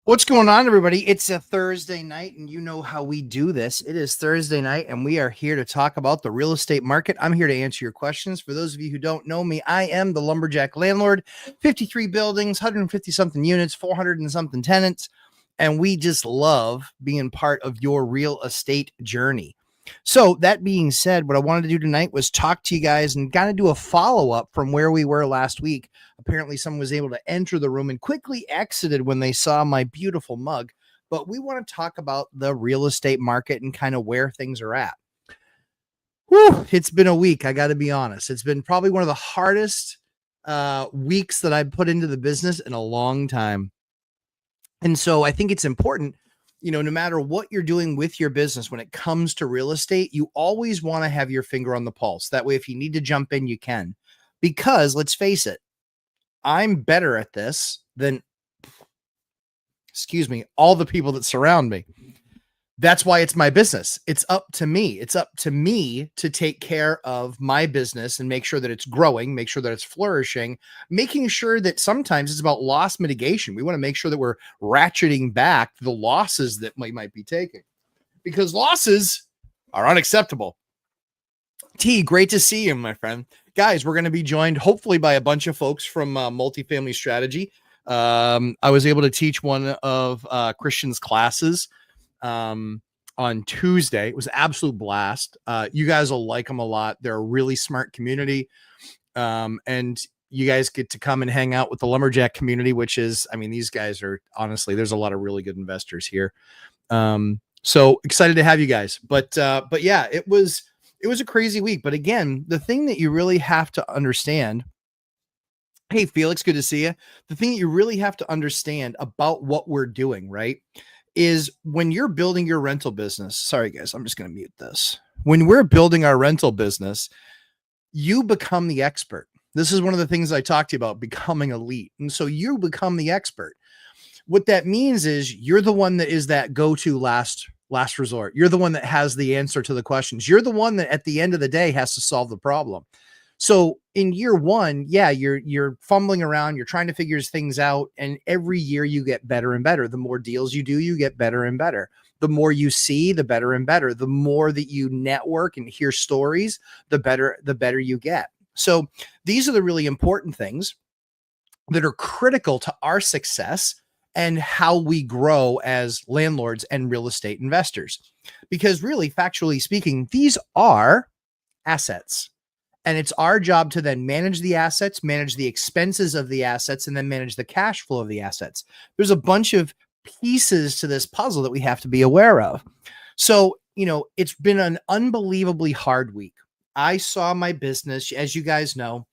What's going on, everybody? It's a Thursday night, and you know how we do this. It is Thursday night, and we are here to talk about the real estate market. I'm here to answer your questions. For those of you who don't know me, I am the Lumberjack Landlord, 53 buildings, 150 something units, 400 and something tenants, and we just love being part of your real estate journey. So, that being said, what I wanted to do tonight was talk to you guys and kind of do a follow up from where we were last week. Apparently, someone was able to enter the room and quickly exited when they saw my beautiful mug. But we want to talk about the real estate market and kind of where things are at. Whew, it's been a week. I got to be honest. It's been probably one of the hardest weeks that I've put into the business in a long time. And so I think it's important, no matter what you're doing with your business, when it comes to real estate, you always want to have your finger on the pulse. That way, if you need to jump in, you can. Because let's face it, I'm better at this than, all the people that surround me. That's why it's my business. It's up to me. It's up to me to take care of my business and make sure that it's growing, make sure that it's flourishing, making sure that sometimes it's about loss mitigation. We want to make sure that we're ratcheting back the losses that we might be taking, because losses are unacceptable. T, great to see you, my friend. Guys, we're going to be joined hopefully by a bunch of folks from Multifamily Strategy. I was able to teach one of Christian's classes on Tuesday. It was an absolute blast. You guys will like them a lot. They're a really smart community. And you guys get to come and hang out with the Lumberjack community, which is, these guys are honestly, there's a lot of really good investors here. So excited to have you guys. But yeah, it was a crazy week. But again, the thing that you really have to understand, hey, Felix, good to see you. The thing that you really have to understand about what we're doing, right, is when you're building your rental business. Sorry, guys, I'm just going to mute this. When we're building our rental business, you become the expert. This is one of the things I talked to you about, becoming elite. And so you become the expert. What that means is you're the one that is that go-to last resort. You're the one that has the answer to the questions. You're the one that at the end of the day has to solve the problem. So in year one, yeah, you're fumbling around, you're trying to figure things out. And every year you get better and better. The more deals you do, you get better and better. The more you see, the better and better. The more that you network and hear stories, the better you get. So these are the really important things that are critical to our success and how we grow as landlords and real estate investors. Because really, factually speaking, these are assets. And it's our job to then manage the assets, manage the expenses of the assets, and then manage the cash flow of the assets. There's a bunch of pieces to this puzzle that we have to be aware of. So, it's been an unbelievably hard week. I saw my business, as you guys know,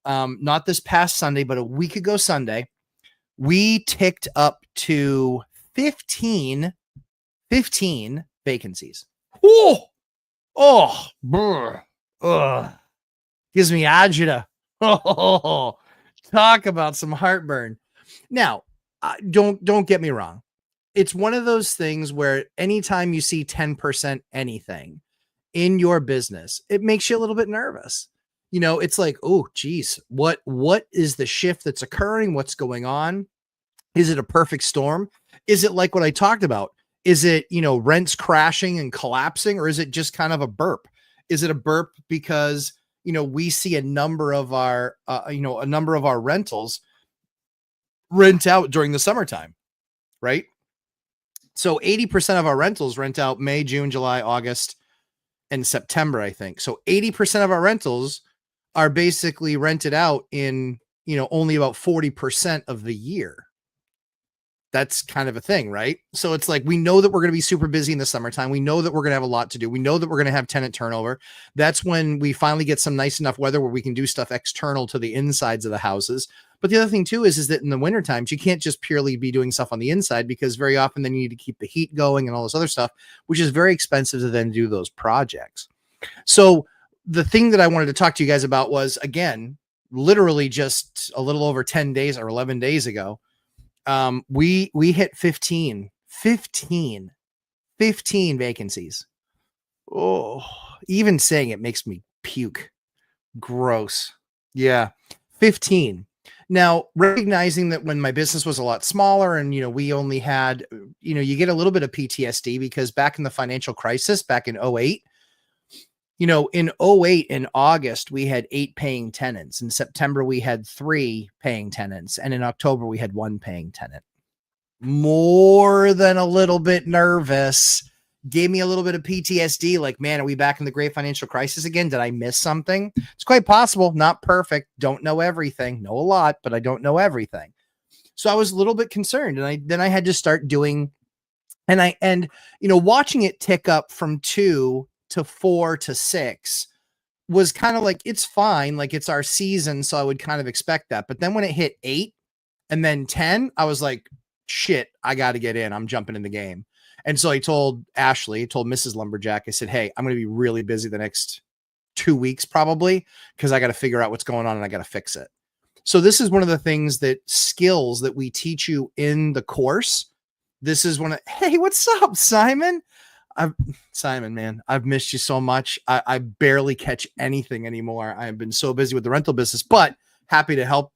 not this past Sunday, but a week ago Sunday, we ticked up to 15 vacancies. Gives me agita. Oh, talk about some heartburn. Now, don't get me wrong. It's one of those things where anytime you see 10% anything in your business, it makes you a little bit nervous. It's like, oh, geez, what is the shift that's occurring? What's going on? Is it a perfect storm? Is it like what I talked about? Is it, rents crashing and collapsing, or is it just kind of a burp? Is it a burp because we see a number of our rentals rent out during the summertime, right? So 80% of our rentals rent out May, June, July, August, and September, I think. So 80% of our rentals are basically rented out in, only about 40% of the year. That's kind of a thing, right? So it's like, we know that we're going to be super busy in the summertime. We know that we're going to have a lot to do. We know that we're going to have tenant turnover. That's when we finally get some nice enough weather where we can do stuff external to the insides of the houses. But the other thing too is that in the winter times, you can't just purely be doing stuff on the inside, because very often then you need to keep the heat going and all this other stuff, which is very expensive to then do those projects. So the thing that I wanted to talk to you guys about was, again, literally just a little over 10 days or 11 days ago, we hit 15 vacancies. Oh, even saying it makes me puke. Gross. Yeah. 15. Now, recognizing that when my business was a lot smaller and, we only had, you get a little bit of PTSD because back in the financial crisis, back in '08, in '08 in August, we had 8 paying tenants. In September, we had 3 paying tenants. And in October, we had 1 paying tenant. More than a little bit nervous. Gave me a little bit of PTSD. Like, man, are we back in the great financial crisis again? Did I miss something? It's quite possible. Not perfect. Don't know everything. Know a lot, but I don't know everything. So I was a little bit concerned. And then I had to start doing, and watching it tick up from 2 to 4 to 6 was kind of like, it's fine. Like, it's our season. So I would kind of expect that. But then when it hit 8 and then 10, I was like, shit, I got to get in. I'm jumping in the game. And so I told Ashley, told Mrs. Lumberjack, I said, hey, I'm going to be really busy the next 2 weeks probably because I got to figure out what's going on and I got to fix it. So this is one of the skills that we teach you in the course. This is hey, what's up, Simon? Simon, man, I've missed you so much. I barely catch anything anymore. I've been so busy with the rental business, but happy to help,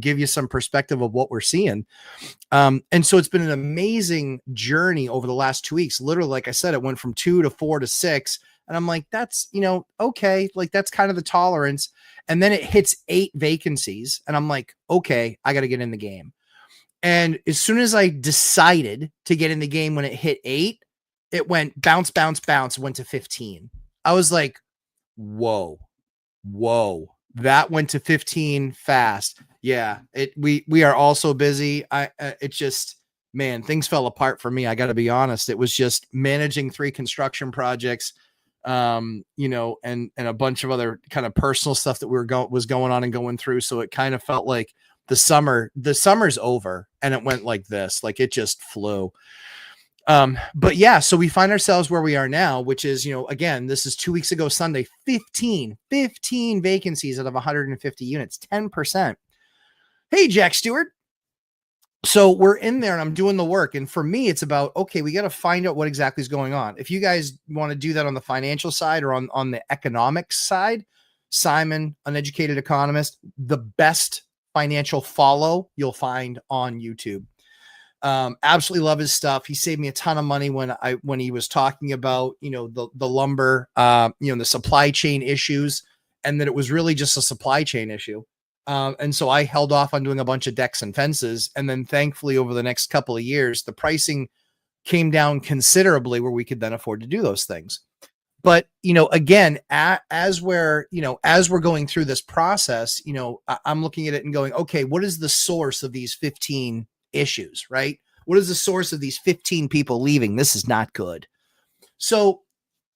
give you some perspective of what we're seeing. And so it's been an amazing journey over the last 2 weeks. Literally, like I said, it went from 2 to 4 to 6. And I'm like, that's, okay. Like, that's kind of the tolerance. And then it hits 8 vacancies. And I'm like, okay, I got to get in the game. And as soon as I decided to get in the game, when it hit 8, it went bounce, bounce, bounce, went to 15. I was like, whoa. That went to 15 fast. Yeah, we are all so busy. It's just, man, things fell apart for me. I got to be honest. It was just managing 3 construction projects, and a bunch of other kind of personal stuff that was going on and going through. So it kind of felt like the summer's over, and it went like this, like it just flew. But yeah, so we find ourselves where we are now, which is, again, this is 2 weeks ago, Sunday, 15 vacancies out of 150 units, 10%. Hey, Jack Stewart. So we're in there and I'm doing the work. And for me, it's about, okay, we got to find out what exactly is going on. If you guys want to do that on the financial side or on the economics side, Simon, uneducated economist, the best financial follow you'll find on YouTube. Absolutely love his stuff. He saved me a ton of money when he was talking about, the lumber, the supply chain issues, and that it was really just a supply chain issue. And so I held off on doing a bunch of decks and fences. And then thankfully over the next couple of years, the pricing came down considerably where we could then afford to do those things. But, again, as we're going through this process, I'm looking at it and going, okay, what is the source of these 15 issues, right? What is the source of these 15 people leaving? This is not good. So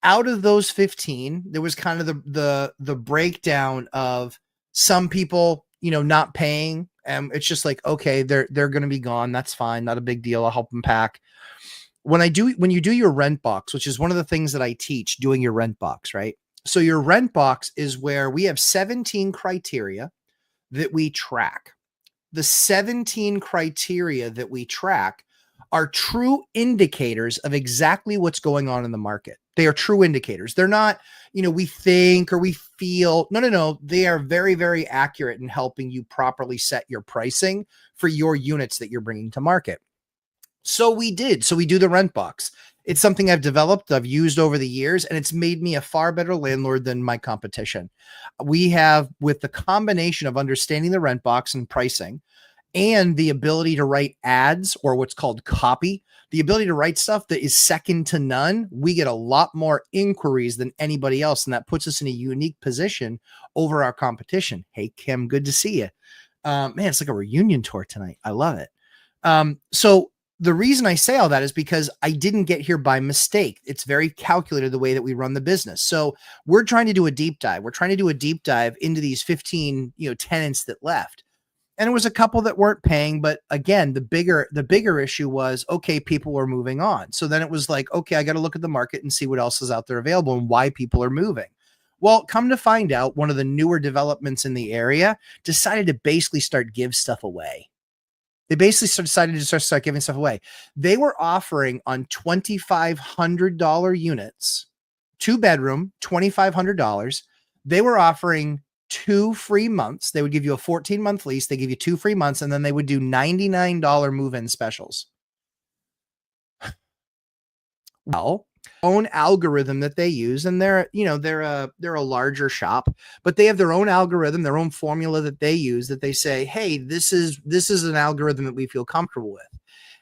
out of those 15, there was kind of the breakdown of some people, not paying. And it's just like, okay, they're going to be gone. That's fine. Not a big deal. I'll help them pack. When you do your rent box, which is one of the things that I teach, doing your rent box, right? So your rent box is where we have 17 criteria that we track. The 17 criteria that we track are true indicators of exactly what's going on in the market. They are true indicators. They're not, we think or we feel. No. They are very, very accurate in helping you properly set your pricing for your units that you're bringing to market. So we do the rent box. It's something I've developed, I've used over the years, and it's made me a far better landlord than my competition. We have, with the combination of understanding the rent box and pricing and the ability to write ads, or what's called copy, the ability to write stuff that is second to none, we get a lot more inquiries than anybody else. And that puts us in a unique position over our competition. Hey, Kim, good to see you. Man, it's like a reunion tour tonight. I love it. So the reason I say all that is because I didn't get here by mistake. It's very calculated the way that we run the business. So we're trying to do a deep dive. We're trying to do a deep dive into these 15, tenants that left. And it was a couple that weren't paying. But again, the bigger issue was, okay, people were moving on. So then it was like, okay, I got to look at the market and see what else is out there available and why people are moving. Well, come to find out, one of the newer developments in the area decided to basically start give stuff away. They basically decided to start giving stuff away. They were offering on $2,500 units, 2-bedroom, $2,500. They were offering 2 free months. They would give you a 14-month lease. They give you 2 free months, and then they would do $99 move-in specials. Well, own algorithm that they use, and they're a larger shop, but they have their own algorithm, their own formula that they use, that they say, hey, this is an algorithm that we feel comfortable with.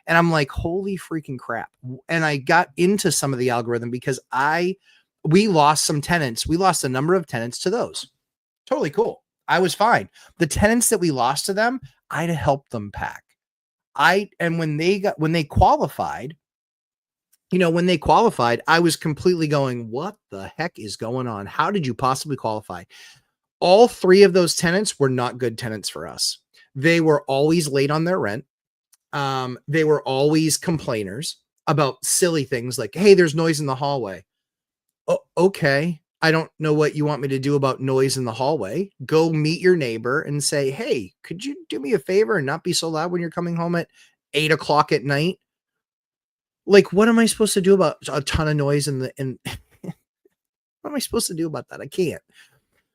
And I'm like, holy freaking crap. And I got into some of the algorithm because we lost some tenants. We lost a number of tenants to those. Totally cool. I was fine. The tenants that we lost to them, I'd help them pack. When they qualified, I was completely going, what the heck is going on? How did you possibly qualify? All 3 of those tenants were not good tenants for us. They were always late on their rent. They were always complainers about silly things like, hey, there's noise in the hallway. Oh, okay. I don't know what you want me to do about noise in the hallway. Go meet your neighbor and say, hey, could you do me a favor and not be so loud when you're coming home at 8:00 at night? Like, what am I supposed to do about a ton of noise what am I supposed to do about that? I can't.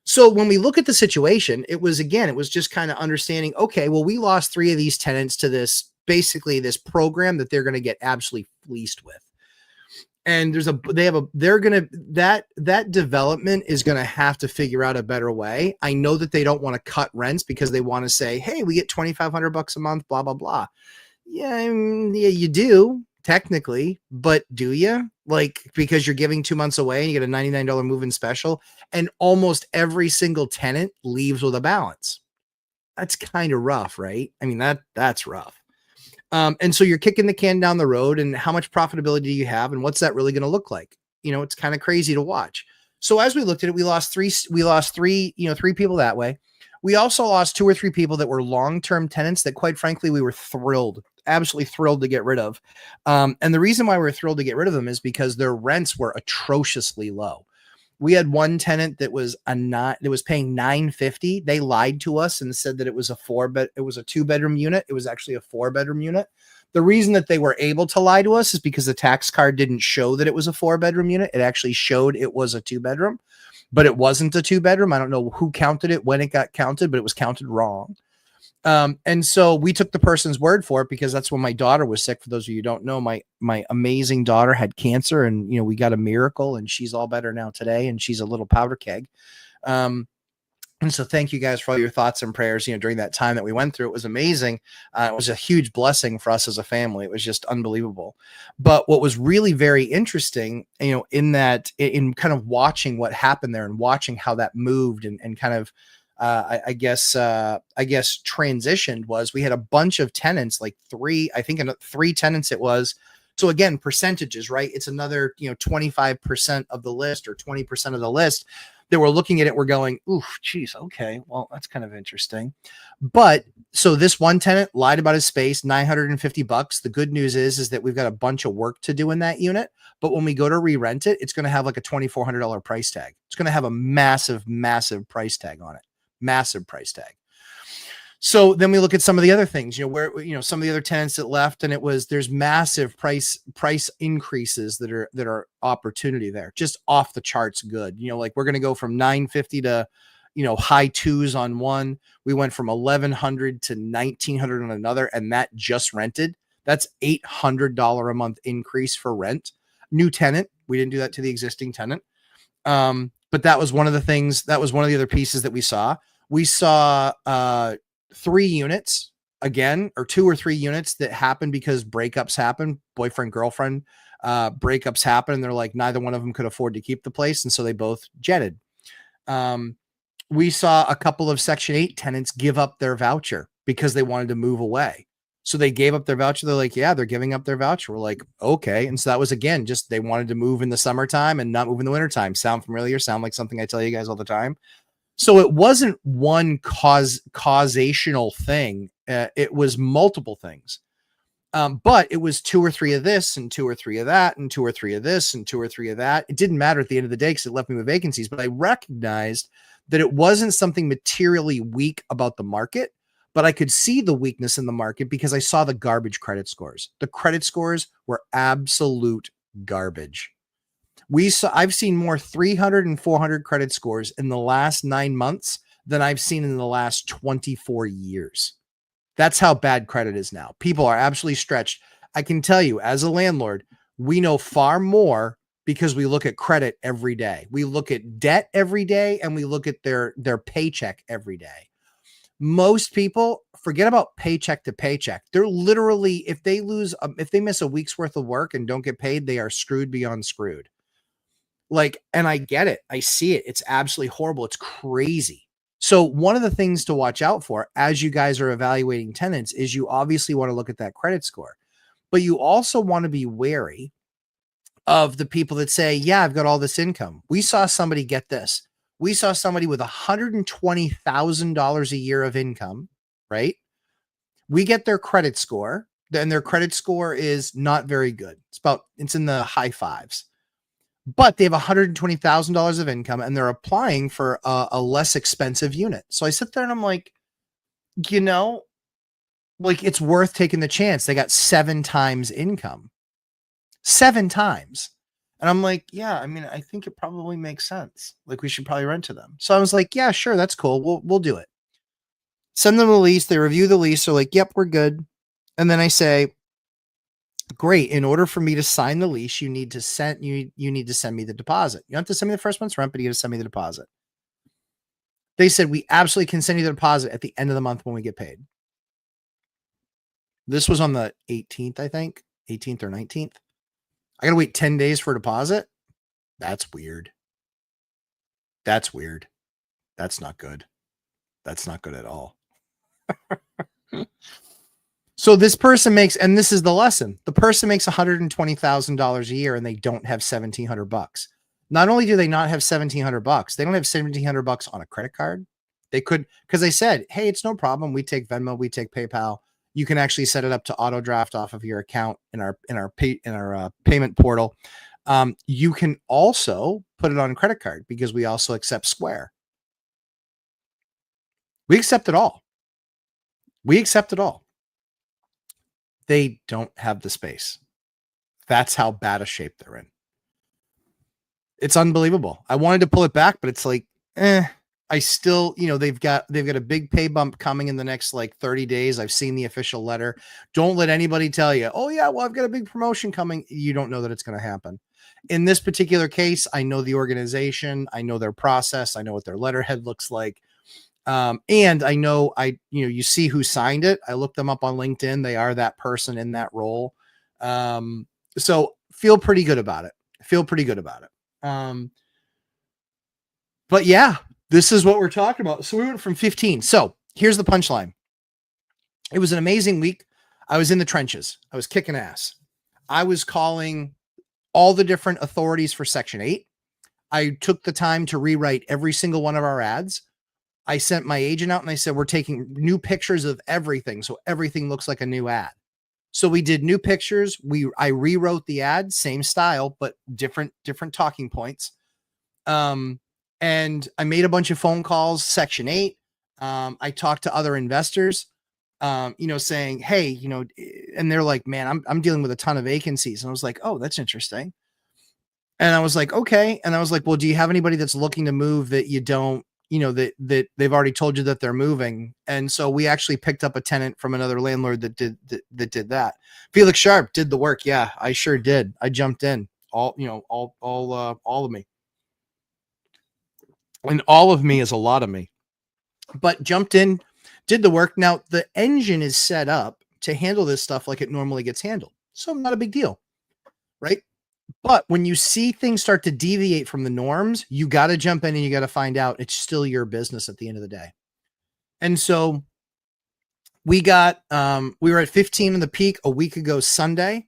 So when we look at the situation, it was just kind of understanding, okay, well, we lost 3 of these tenants to basically this program that they're going to get absolutely fleeced with. And that development is going to have to figure out a better way. I know that they don't want to cut rents because they want to say, hey, we get $2,500 a month, blah, blah, blah. Yeah, you do technically, but do you? Like, because you're giving 2 months away and you get a $99 move-in special, and almost every single tenant leaves with a balance. That's kind of rough, right? I mean, that's rough. And so you're kicking the can down the road, and how much profitability do you have, and what's that really going to look like? It's kind of crazy to watch. So as we looked at it, we lost three people that way. We also lost 2 or 3 people that were long-term tenants that, quite frankly, we were absolutely thrilled to get rid of. And the reason why we were thrilled to get rid of them is because their rents were atrociously low. We had one tenant that was paying $950. They lied to us and said that it was a 2-bedroom unit. It was actually a 4-bedroom unit. The reason that they were able to lie to us is because the tax card didn't show that it was a 4-bedroom unit. It actually showed it was a 2-bedroom, but it wasn't a 2-bedroom. I don't know who counted it, when it got counted, but it was counted wrong. And so we took the person's word for it, because that's when my daughter was sick. For those of you who don't know, my amazing daughter had cancer, and, we got a miracle, and she's all better now today. And she's a little powder keg. And so thank you guys for all your thoughts and prayers, during that time that we went through. It was amazing. It was a huge blessing for us as a family. It was just unbelievable. But what was really very interesting, in kind of watching what happened there and watching how that moved and kind of, I guess transitioned, was we had a bunch of tenants, like 3 tenants it was. So again, percentages, right? It's another, 25% of the list or 20% of the list that we're looking at it. We're going, oof, geez. Okay. Well, that's kind of interesting. But so this one tenant lied about his space, $950. The good news is that we've got a bunch of work to do in that unit. But when we go to re-rent it, it's going to have like a $2,400 price tag. It's going to have a massive, massive price tag on it. Massive price tag. So then we look at some of the other things, where, some of the other tenants that left, and there's massive price increases that are opportunity there, just off the charts good. Like we're going to go from $950 to, high 2s on one. We went from $1,100 to $1,900 on another, and that just rented. That's $800 a month increase for rent. New tenant. We didn't do that to the existing tenant. But that was one of the things. That was one of the other pieces that we saw. We saw 3 units again, or 2 or 3 units that happened because breakups happen. Boyfriend, girlfriend, breakups happen. And they're like, neither one of them could afford to keep the place. And so they both jetted. We saw a couple of Section 8 tenants give up their voucher because they wanted to move away. So they gave up their voucher. They're like, yeah, they're giving up their voucher. We're like, okay. And so that was, again, just they wanted to move in the summertime and not move in the wintertime. Sound familiar? Sound like something I tell you guys all the time? So it wasn't one causational thing. It was multiple things. But it was 2 or 3 of this and 2 or 3 of that and 2 or 3 of this and 2 or 3 of that. It didn't matter at the end of the day because it left me with vacancies. But I recognized that it wasn't something materially weak about the market, but I could see the weakness in the market because I saw the garbage credit scores. The credit scores were absolute garbage. I've seen more 300 and 400 credit scores in the last 9 months than I've seen in the last 24 years. That's how bad credit is now. People are absolutely stretched. I can tell you, as a landlord, we know far more because we look at credit every day. We look at debt every day, and we look at their paycheck every day. Most people forget about paycheck to paycheck. They're literally, if they miss a week's worth of work and don't get paid, they are screwed beyond screwed. Like, and I get it. I see it. It's absolutely horrible. It's crazy. So one of the things to watch out for as you guys are evaluating tenants is you obviously want to look at that credit score, but you also want to be wary of the people that say, yeah, I've got all this income. We saw somebody get this. We saw somebody with $120,000 a year of income, right? We get their credit score, and their credit score is not very good. It's in the high fives, but they have $120,000 of income and they're applying for a less expensive unit. So I sit there and I'm like, like, it's worth taking the chance. They got 7 times income. 7 times. And I'm like, yeah, I mean, I think it probably makes sense. Like, we should probably rent to them. So I was like, yeah, sure, that's cool. We'll do it. Send them the lease. They review the lease. They're like, yep, we're good. And then I say, great. In order for me to sign the lease, you need to send me the deposit. You don't have to send me the first month's rent, but you got to send me the deposit. They said, we absolutely can send you the deposit at the end of the month when we get paid. This was on the 18th, I think, 18th or 19th. I got to wait 10 days for a deposit. That's weird. That's weird. That's not good. That's not good at all. So this person makes, and this is the lesson, the person makes $120,000 a year and they don't have $1,700. Not only do they not have $1,700, they don't have $1,700 on a credit card. They could, because they said, hey, it's no problem. We take Venmo, we take PayPal. You can actually set it up to auto draft off of your account in our payment portal. You can also put it on a credit card because we also accept Square. We accept it all. We accept it all. They don't have the space. That's how bad a shape they're in. It's unbelievable. I wanted to pull it back, but it's like, I still, they've got a big pay bump coming in the next like 30 days. I've seen the official letter. Don't let anybody tell you, oh yeah, well, I've got a big promotion coming. You don't know that it's going to happen. In this particular case, I know the organization, I know their process, I know what their letterhead looks like. And I know you see who signed it. I looked them up on LinkedIn. They are that person in that role. So feel pretty good about it. But yeah, this is what we're talking about. So we went from 15. So here's the punchline. It was an amazing week. I was in the trenches. I was kicking ass. I was calling all the different authorities for Section 8. I took the time to rewrite every single one of our ads. I sent my agent out and I said, we're taking new pictures of everything. So everything looks like a new ad. So we did new pictures. I rewrote the ad, same style, but different talking points. And I made a bunch of phone calls, Section 8. I talked to other investors, saying, hey, and they're like, man, I'm dealing with a ton of vacancies. And I was like, oh, that's interesting. And I was like, okay. And I was like, well, do you have anybody that's looking to move that you don't, that they've already told you that they're moving? And so we actually picked up a tenant from another landlord that did that. Felix Sharp did the work. Yeah, I sure did. I jumped in all of me. And all of me is a lot of me, but jumped in, did the work. Now the engine is set up to handle this stuff like it normally gets handled. So not a big deal, right? But when you see things start to deviate from the norms, you got to jump in and you got to find out it's still your business at the end of the day. And so we were at 15 in the peak a week ago Sunday.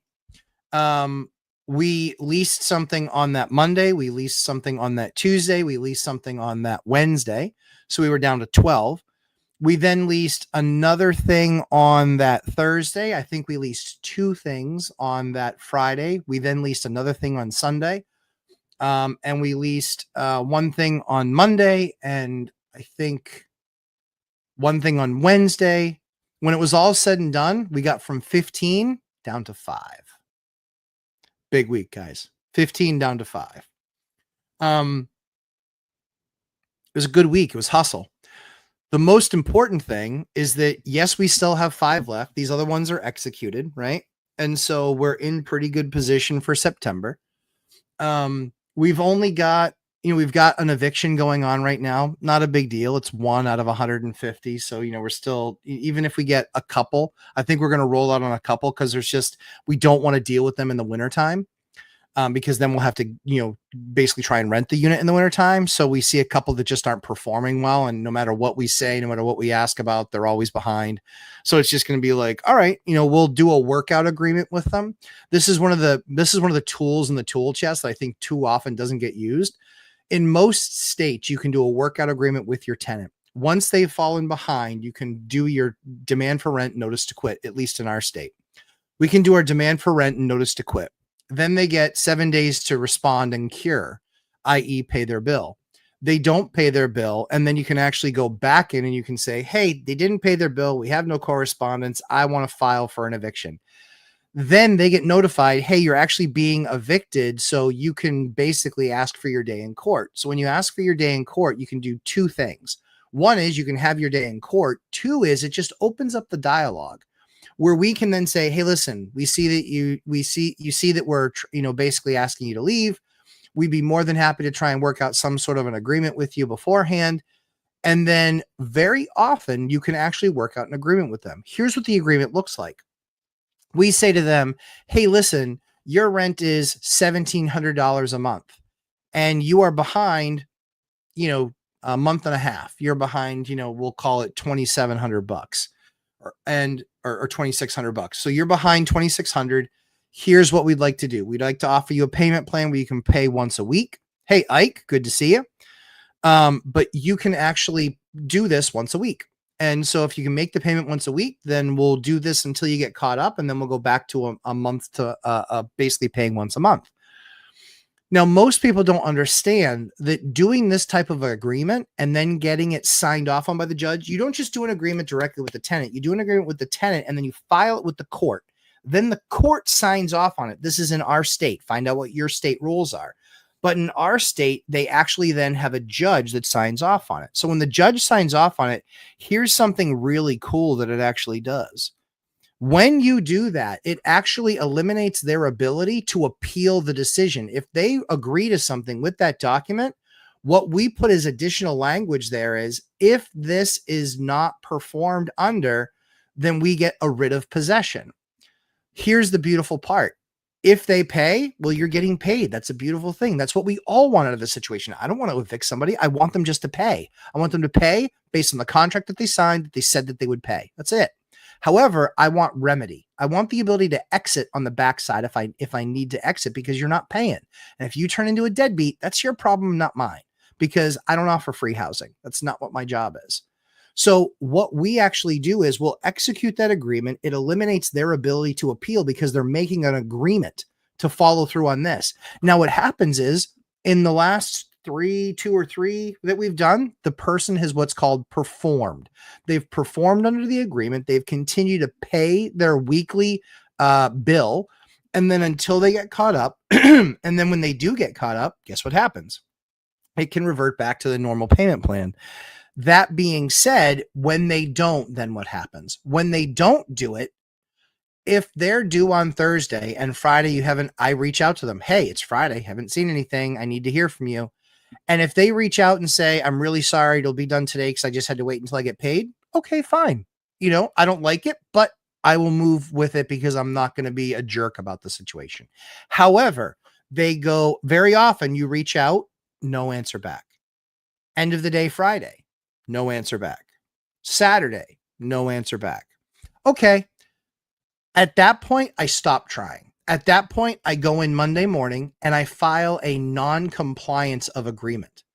We leased something on that Monday. We leased something on that Tuesday. We leased something on that Wednesday. So we were down to 12. We then leased another thing on that Thursday. I think we leased 2 things on that Friday. We then leased another thing on Sunday. And we leased 1 thing on Monday and I think 1 thing on Wednesday. When it was all said and done, we got from 15 down to 5. Big week, guys. 15 down to 5. It was a good week. It was hustle. The most important thing is that, yes, we still have 5 left. These other ones are executed, right? And so we're in pretty good position for September. We've only got, we've got an eviction going on right now. Not a big deal. It's 1 out of 150. So, we're still, even if we get a couple, I think we're going to roll out on a couple because we don't want to deal with them in the wintertime. Because then we'll have to, basically try and rent the unit in the wintertime. So we see a couple that just aren't performing well. And no matter what we say, no matter what we ask about, they're always behind. So it's just going to be like, all right, we'll do a workout agreement with them. This is one of the tools in the tool chest that I think too often doesn't get used. In most states, you can do a workout agreement with your tenant. Once they've fallen behind, you can do your demand for rent, notice to quit, at least in our state. We can do our demand for rent and notice to quit. Then they get 7 days to respond and cure, i.e. pay their bill. They don't pay their bill. And then you can actually go back in and you can say, hey, they didn't pay their bill. We have no correspondence. I want to file for an eviction. Then they get notified, hey, you're actually being evicted. So you can basically ask for your day in court. So when you ask for your day in court, you can do 2 things. One is you can have your day in court. 2 is it just opens up the dialogue, where we can then say, hey, listen, we see that you see that we're, basically asking you to leave. We'd be more than happy to try and work out some sort of an agreement with you beforehand. And then very often you can actually work out an agreement with them. Here's what the agreement looks like. We say to them, hey, listen, your rent is $1,700 a month and you are behind, a month and a half. You're behind, we'll call it $2,700 or $2,600. So you're behind $2,600. Here's what we'd like to do. We'd like to offer you a payment plan where you can pay once a week. Hey, Ike, good to see you. But you can actually do this once a week. And so if you can make the payment once a week, then we'll do this until you get caught up. And then we'll go back to a month to basically paying once a month. Now, most people don't understand that doing this type of agreement and then getting it signed off on by the judge, you don't just do an agreement directly with the tenant. You do an agreement with the tenant and then you file it with the court. Then the court signs off on it. This is in our state. Find out what your state rules are. But in our state, they actually then have a judge that signs off on it. So when the judge signs off on it, here's something really cool that it actually does. When you do that, it actually eliminates their ability to appeal the decision. If they agree to something with that document, what we put as additional language there is, if this is not performed under, then we get a writ of possession. Here's the beautiful part. If they pay, well, you're getting paid. That's a beautiful thing. That's what we all want out of the situation. I don't want to evict somebody. I want them just to pay. I want them to pay based on the contract that they signed, that they said that they would pay. That's it. However, I want remedy. I want the ability to exit on the backside if I need to exit because you're not paying. And if you turn into a deadbeat, that's your problem, not mine, because I don't offer free housing. That's not what my job is. So what we actually do is we'll execute that agreement. It eliminates their ability to appeal because they're making an agreement to follow through on this. Now, what happens is in the last 2 or 3 that we've done, the person has what's called performed. They've performed under the agreement. They've continued to pay their weekly bill. And then until they get caught up, and then when they do get caught up, guess what happens? It can revert back to the normal payment plan. That being said, when they don't, then what happens? When they don't do it, if they're due on Thursday and Friday, I reach out to them. Hey, it's Friday. Haven't seen anything. I need to hear from you. And if they reach out and say, I'm really sorry, it'll be done today because I just had to wait until I get paid. Okay, fine. I don't like it, but I will move with it because I'm not going to be a jerk about the situation. However, very often you reach out, no answer back. End of the day, Friday, no answer back. Saturday, no answer back. Okay. At that point, I stop trying. At that point, I go in Monday morning and I file a non-compliance of agreement.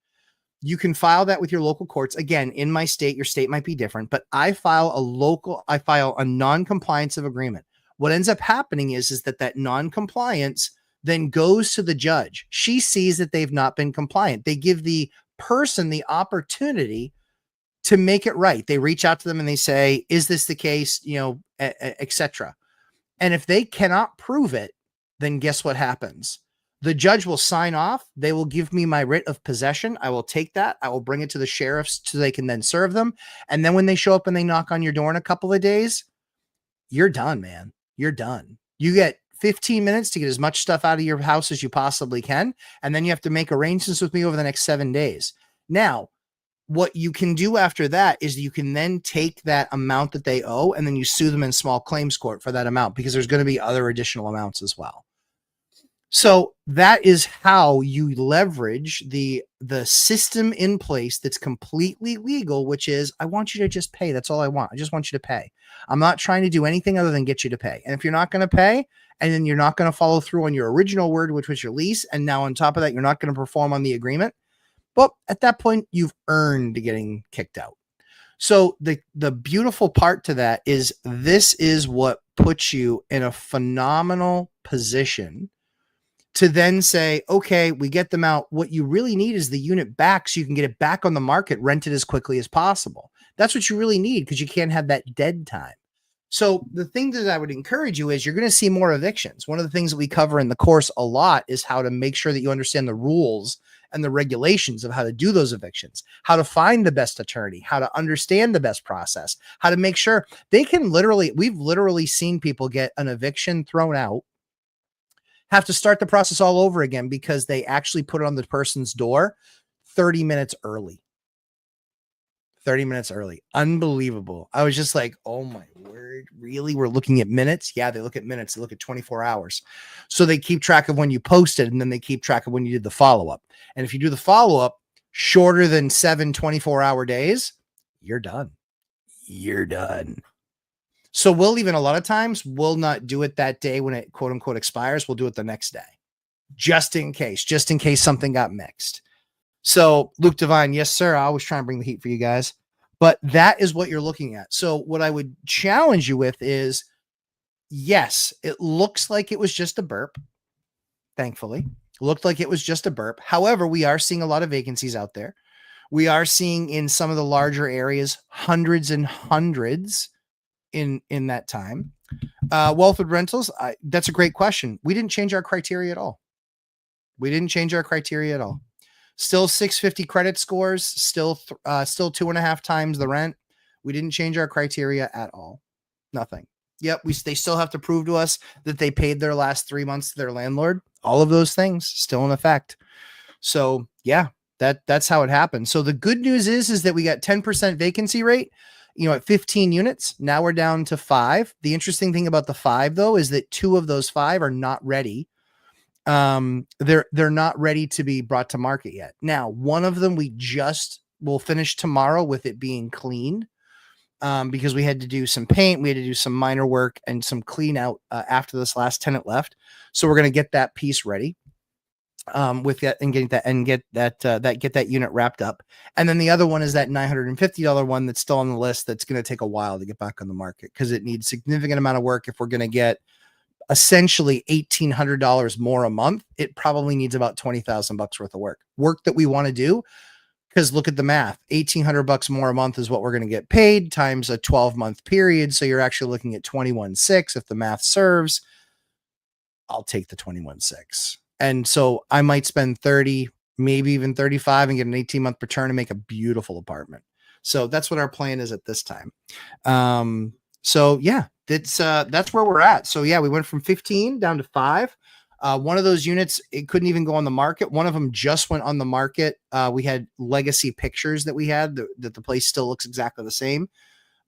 You can file that with your local courts. Again, in my state, your state might be different, but I file a non-compliance of agreement. What ends up happening is that non-compliance then goes to the judge. She sees that they've not been compliant. They give the person the opportunity to make it right. They reach out to them and they say, is this the case? Et cetera. And if they cannot prove it, then guess what happens? The judge will sign off. They will give me my writ of possession. I will take that. I will bring it to the sheriffs so they can then serve them. And then when they show up and they knock on your door in a couple of days, you're done, man. You're done. You get 15 minutes to get as much stuff out of your house as you possibly can. And then you have to make arrangements with me over the next 7 days. Now, what you can do after that is you can then take that amount that they owe and then you sue them in small claims court for that amount, because there's going to be other additional amounts as well. So that is how you leverage the system in place that's completely legal, which is, I want you to just pay. That's all I want. I just want you to pay. I'm not trying to do anything other than get you to pay. And if you're not going to pay, and then you're not going to follow through on your original word, which was your lease, and now on top of that, you're not going to perform on the agreement, well, at that point, you've earned getting kicked out. So the beautiful part to that is this is what puts you in a phenomenal position to then say, okay, we get them out. What you really need is the unit back so you can get it back on the market, rented as quickly as possible. That's what you really need, because you can't have that dead time. So the thing that I would encourage you is you're going to see more evictions. One of the things that we cover in the course a lot is how to make sure that you understand the rules and the regulations of how to do those evictions, how to find the best attorney, how to understand the best process, how to make sure they can we've literally seen people get an eviction thrown out, have to start the process all over again because they actually put it on the person's door 30 minutes early. 30 minutes early. Unbelievable. I was just like, oh my word, really? We're looking at minutes? Yeah, they look at minutes. They look at 24 hours. So they keep track of when you posted, and then they keep track of when you did the follow-up. And if you do the follow-up shorter than 7 24-hour days, you're done. You're done. So we'll even, a lot of times, we'll not do it that day when it quote unquote expires. We'll do it the next day, just in case something got mixed. So Luke Devine, yes, sir. I always try and bring the heat for you guys, but that is what you're looking at. So what I would challenge you with is, yes, it looks like it was just a burp. Thankfully, it looked like it was just a burp. However, we are seeing a lot of vacancies out there. We are seeing in some of the larger areas, hundreds and hundreds in that time. Wealthwood Rentals, that's a great question. We didn't change our criteria at all. Still 650 credit scores, still 2.5 times the rent. We didn't change our criteria at all. Nothing. Yep. They still have to prove to us that they paid their last 3 months to their landlord. All of those things still in effect. So yeah, that's how it happened. So the good news is that we got 10% vacancy rate, at 15 units. Now we're down to 5. The interesting thing about the 5 though, is that 2 of those 5 are not ready. They're not ready to be brought to market yet. Now, one of them will finish tomorrow with it being cleaned, because we had to do some paint, we had to do some minor work and some clean out after this last tenant left. So we're going to get that piece ready with that and get that unit wrapped up. And then the other one is that $950 one that's still on the list. That's going to take a while to get back on the market because it needs significant amount of work. If we're going to get essentially $1,800 more a month, it probably needs about $20,000 worth of work that we want to do. Because look at the math, $1,800 more a month is what we're going to get paid times a 12-month period. So you're actually looking at 21.6. If the math serves, I'll take the 21.6. And so I might spend 30, maybe even 35 and get an 18-month return and make a beautiful apartment. So that's what our plan is at this time. So yeah, that's where we're at. So yeah, we went from 15 down to 5. One of those units, it couldn't even go on the market. One of them just went on the market. We had legacy pictures that we had that the place still looks exactly the same.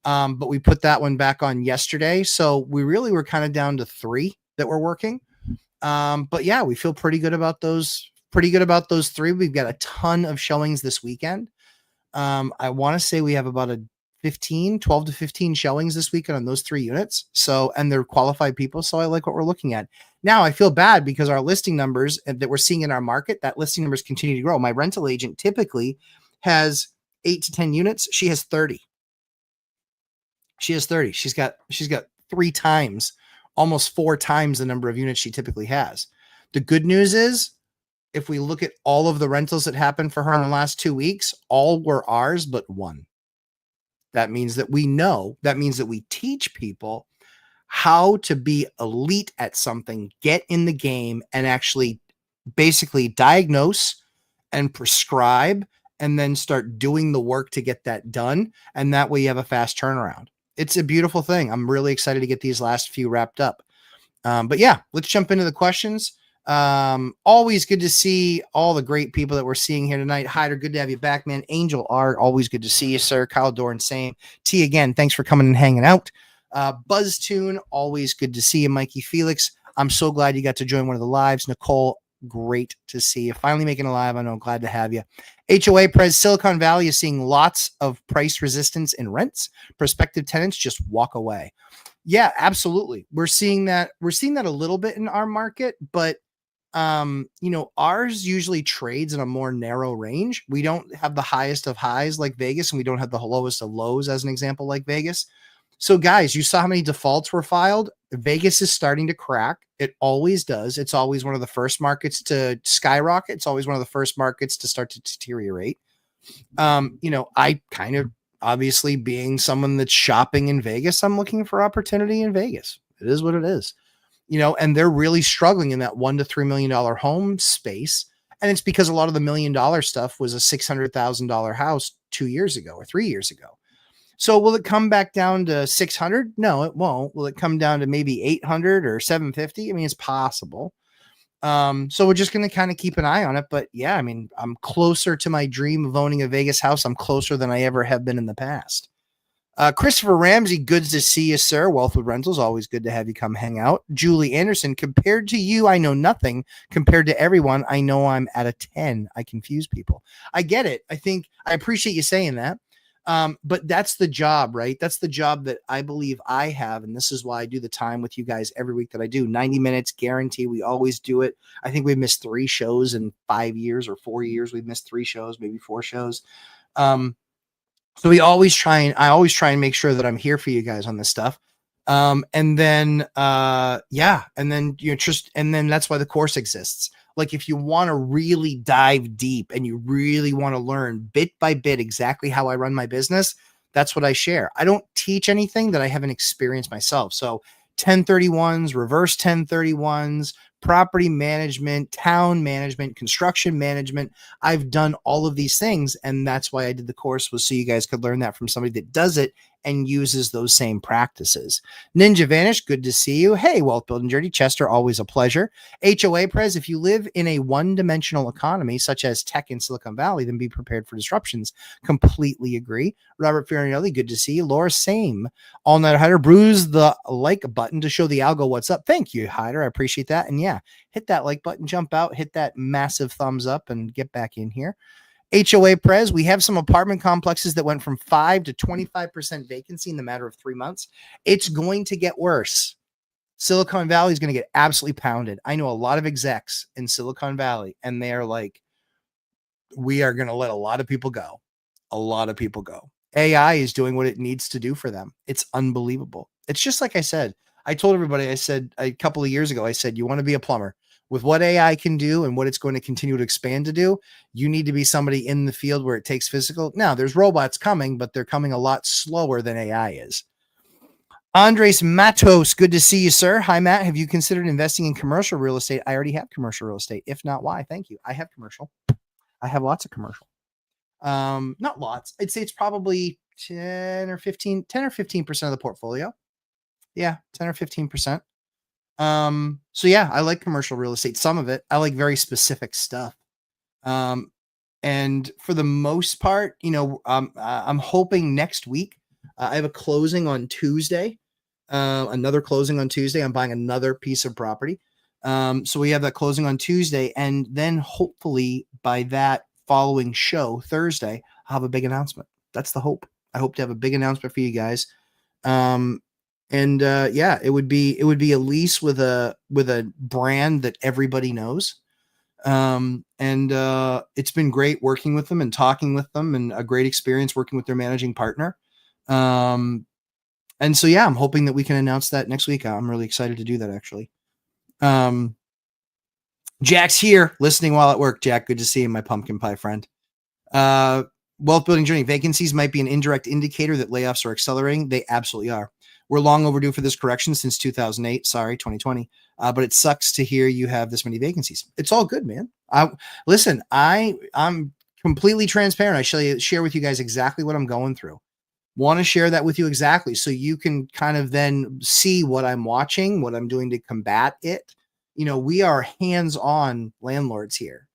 But we put that one back on yesterday. So we really were kind of down to 3 that we're working. But yeah, we feel pretty good about those 3. We've got a ton of showings this weekend. I want to say we have about 12 to 15 showings this weekend on those 3 units. So, and they're qualified people. So I like what we're looking at. Now I feel bad because our listing numbers that we're seeing in our market, that listing numbers continue to grow. My rental agent typically has 8 to 10 units. She has 30. She's got 3 times, almost 4 times the number of units she typically has. The good news is, if we look at all of the rentals that happened for her in the last 2 weeks, all were ours, but 1. That means that we teach people how to be elite at something, get in the game, and actually basically diagnose and prescribe and then start doing the work to get that done. And that way you have a fast turnaround. It's a beautiful thing. I'm really excited to get these last few wrapped up. But yeah, let's jump into the questions. Always good to see all the great people that we're seeing here tonight. Hyder, good to have you back, man. Angel Art, always good to see you, sir. Kyle Doran, same. T, again, thanks for coming and hanging out. Buzz Tune, always good to see you. Mikey Felix, I'm so glad you got to join one of the lives. Nicole, great to see you. Finally making a live. I know, glad to have you. HOA Pres, Silicon Valley is seeing lots of price resistance in rents. Prospective tenants just walk away. Yeah, absolutely. We're seeing that a little bit in our market, but ours usually trades in a more narrow range. We don't have the highest of highs like Vegas, and we don't have the lowest of lows, as an example, like Vegas. So guys, you saw how many defaults were filed. Vegas is starting to crack. It always does. It's always one of the first markets to skyrocket. It's always one of the first markets to start to deteriorate. I kind of, obviously being someone that's shopping in Vegas, I'm looking for opportunity in Vegas. It is what it is, and they're really struggling in that $1 to $3 million home space. And it's because a lot of the $1 million stuff was a $600,000 house 2 years ago or 3 years ago. So will it come back down to 600? No, it won't. Will it come down to maybe 800 or 750? I mean, it's possible. So we're just going to kind of keep an eye on it. But yeah, I mean, I'm closer to my dream of owning a Vegas house. I'm closer than I ever have been in the past. Christopher Ramsey, good to see you, sir. Wealthwood Rentals, always good to have you come hang out. Julie Anderson, compared to you, I know nothing. Compared to everyone, I know I'm at a 10. I confuse people. I get it. I appreciate you saying that. But that's the job, right? That's the job that I believe I have. And this is why I do the time with you guys every week that I do. 90 minutes guarantee. We always do it. I think we've missed 3 shows in 5 years or 4 years. We've missed 3 shows, maybe 4 shows. So I always try and make sure that I'm here for you guys on this stuff. And then that's why the course exists. Like, if you want to really dive deep and you really want to learn bit by bit exactly how I run my business, that's what I share. I don't teach anything that I haven't experienced myself. So 1031s, reverse 1031s, property management, town management, construction management. I've done all of these things. And that's why I did the course, was so you guys could learn that from somebody that does it and uses those same practices. Ninja Vanish, good to see you. Hey, Wealth Building Journey. Chester, always a pleasure. HOA Pres, if you live in a one-dimensional economy, such as tech in Silicon Valley, then be prepared for disruptions. Completely agree. Robert Fiorelli, good to see you. Laura, same. All Night Hider, bruise the like button to show the algo what's up. Thank you, Hider. I appreciate that. And yeah, hit that like button, jump out, hit that massive thumbs up, and get back in here. HOA Pres, we have some apartment complexes that went from 5 to 25% vacancy in the matter of 3 months. It's going to get worse. Silicon Valley is going to get absolutely pounded. I know a lot of execs in Silicon Valley, and they are like, we are going to let a lot of people go. A lot of people go. AI is doing what it needs to do for them. It's unbelievable. It's just like I said. I told everybody, I said a couple of years ago, I said, you want to be a plumber. With what AI can do and what it's going to continue to expand to do, you need to be somebody in the field where it takes physical. Now, there's robots coming, but they're coming a lot slower than AI is. Andres Matos, good to see you, sir. Hi, Matt. Have you considered investing in commercial real estate? I already have commercial real estate. If not, why? Thank you. I have commercial. I have lots of commercial. Not lots. I'd say it's probably 10 or 15% of the portfolio. Yeah, 10 or 15%. So yeah, I like commercial real estate. Some of it, I like very specific stuff. And for the most part, I'm hoping next week, I have a closing on Tuesday, another closing on Tuesday. I'm buying another piece of property. So we have that closing on Tuesday, and then hopefully by that following show, Thursday, I'll have a big announcement. That's the hope. I hope to have a big announcement for you guys. Yeah, it would be a lease with a brand that everybody knows. It's been great working with them and talking with them, and a great experience working with their managing partner. And so, yeah, I'm hoping that we can announce that next week. I'm really excited to do that, actually. Jack's here listening while at work. Jack, good to see you, my pumpkin pie friend. Wealth Building Journey, vacancies might be an indirect indicator that layoffs are accelerating. They absolutely are. We're long overdue for this correction since 2008. Sorry, 2020. But it sucks to hear you have this many vacancies. It's all good, man. Listen, I'm completely transparent. I share with you guys exactly what I'm going through. Want to share that with you exactly so you can kind of then see what I'm watching, what I'm doing to combat it. We are hands-on landlords here.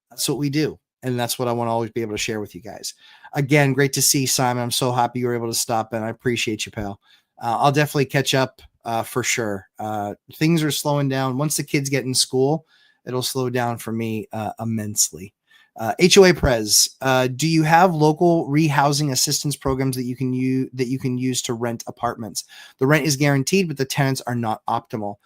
That's what we do. And that's what I want to always be able to share with you guys. Again, great to see Simon. I'm so happy you were able to stop in. I appreciate you, pal. I'll definitely catch up for sure. Things are slowing down. Once the kids get in school, it'll slow down for me immensely. HOA Prez, do you have local rehousing assistance programs that you can use to rent apartments? The rent is guaranteed, but the tenants are not optimal.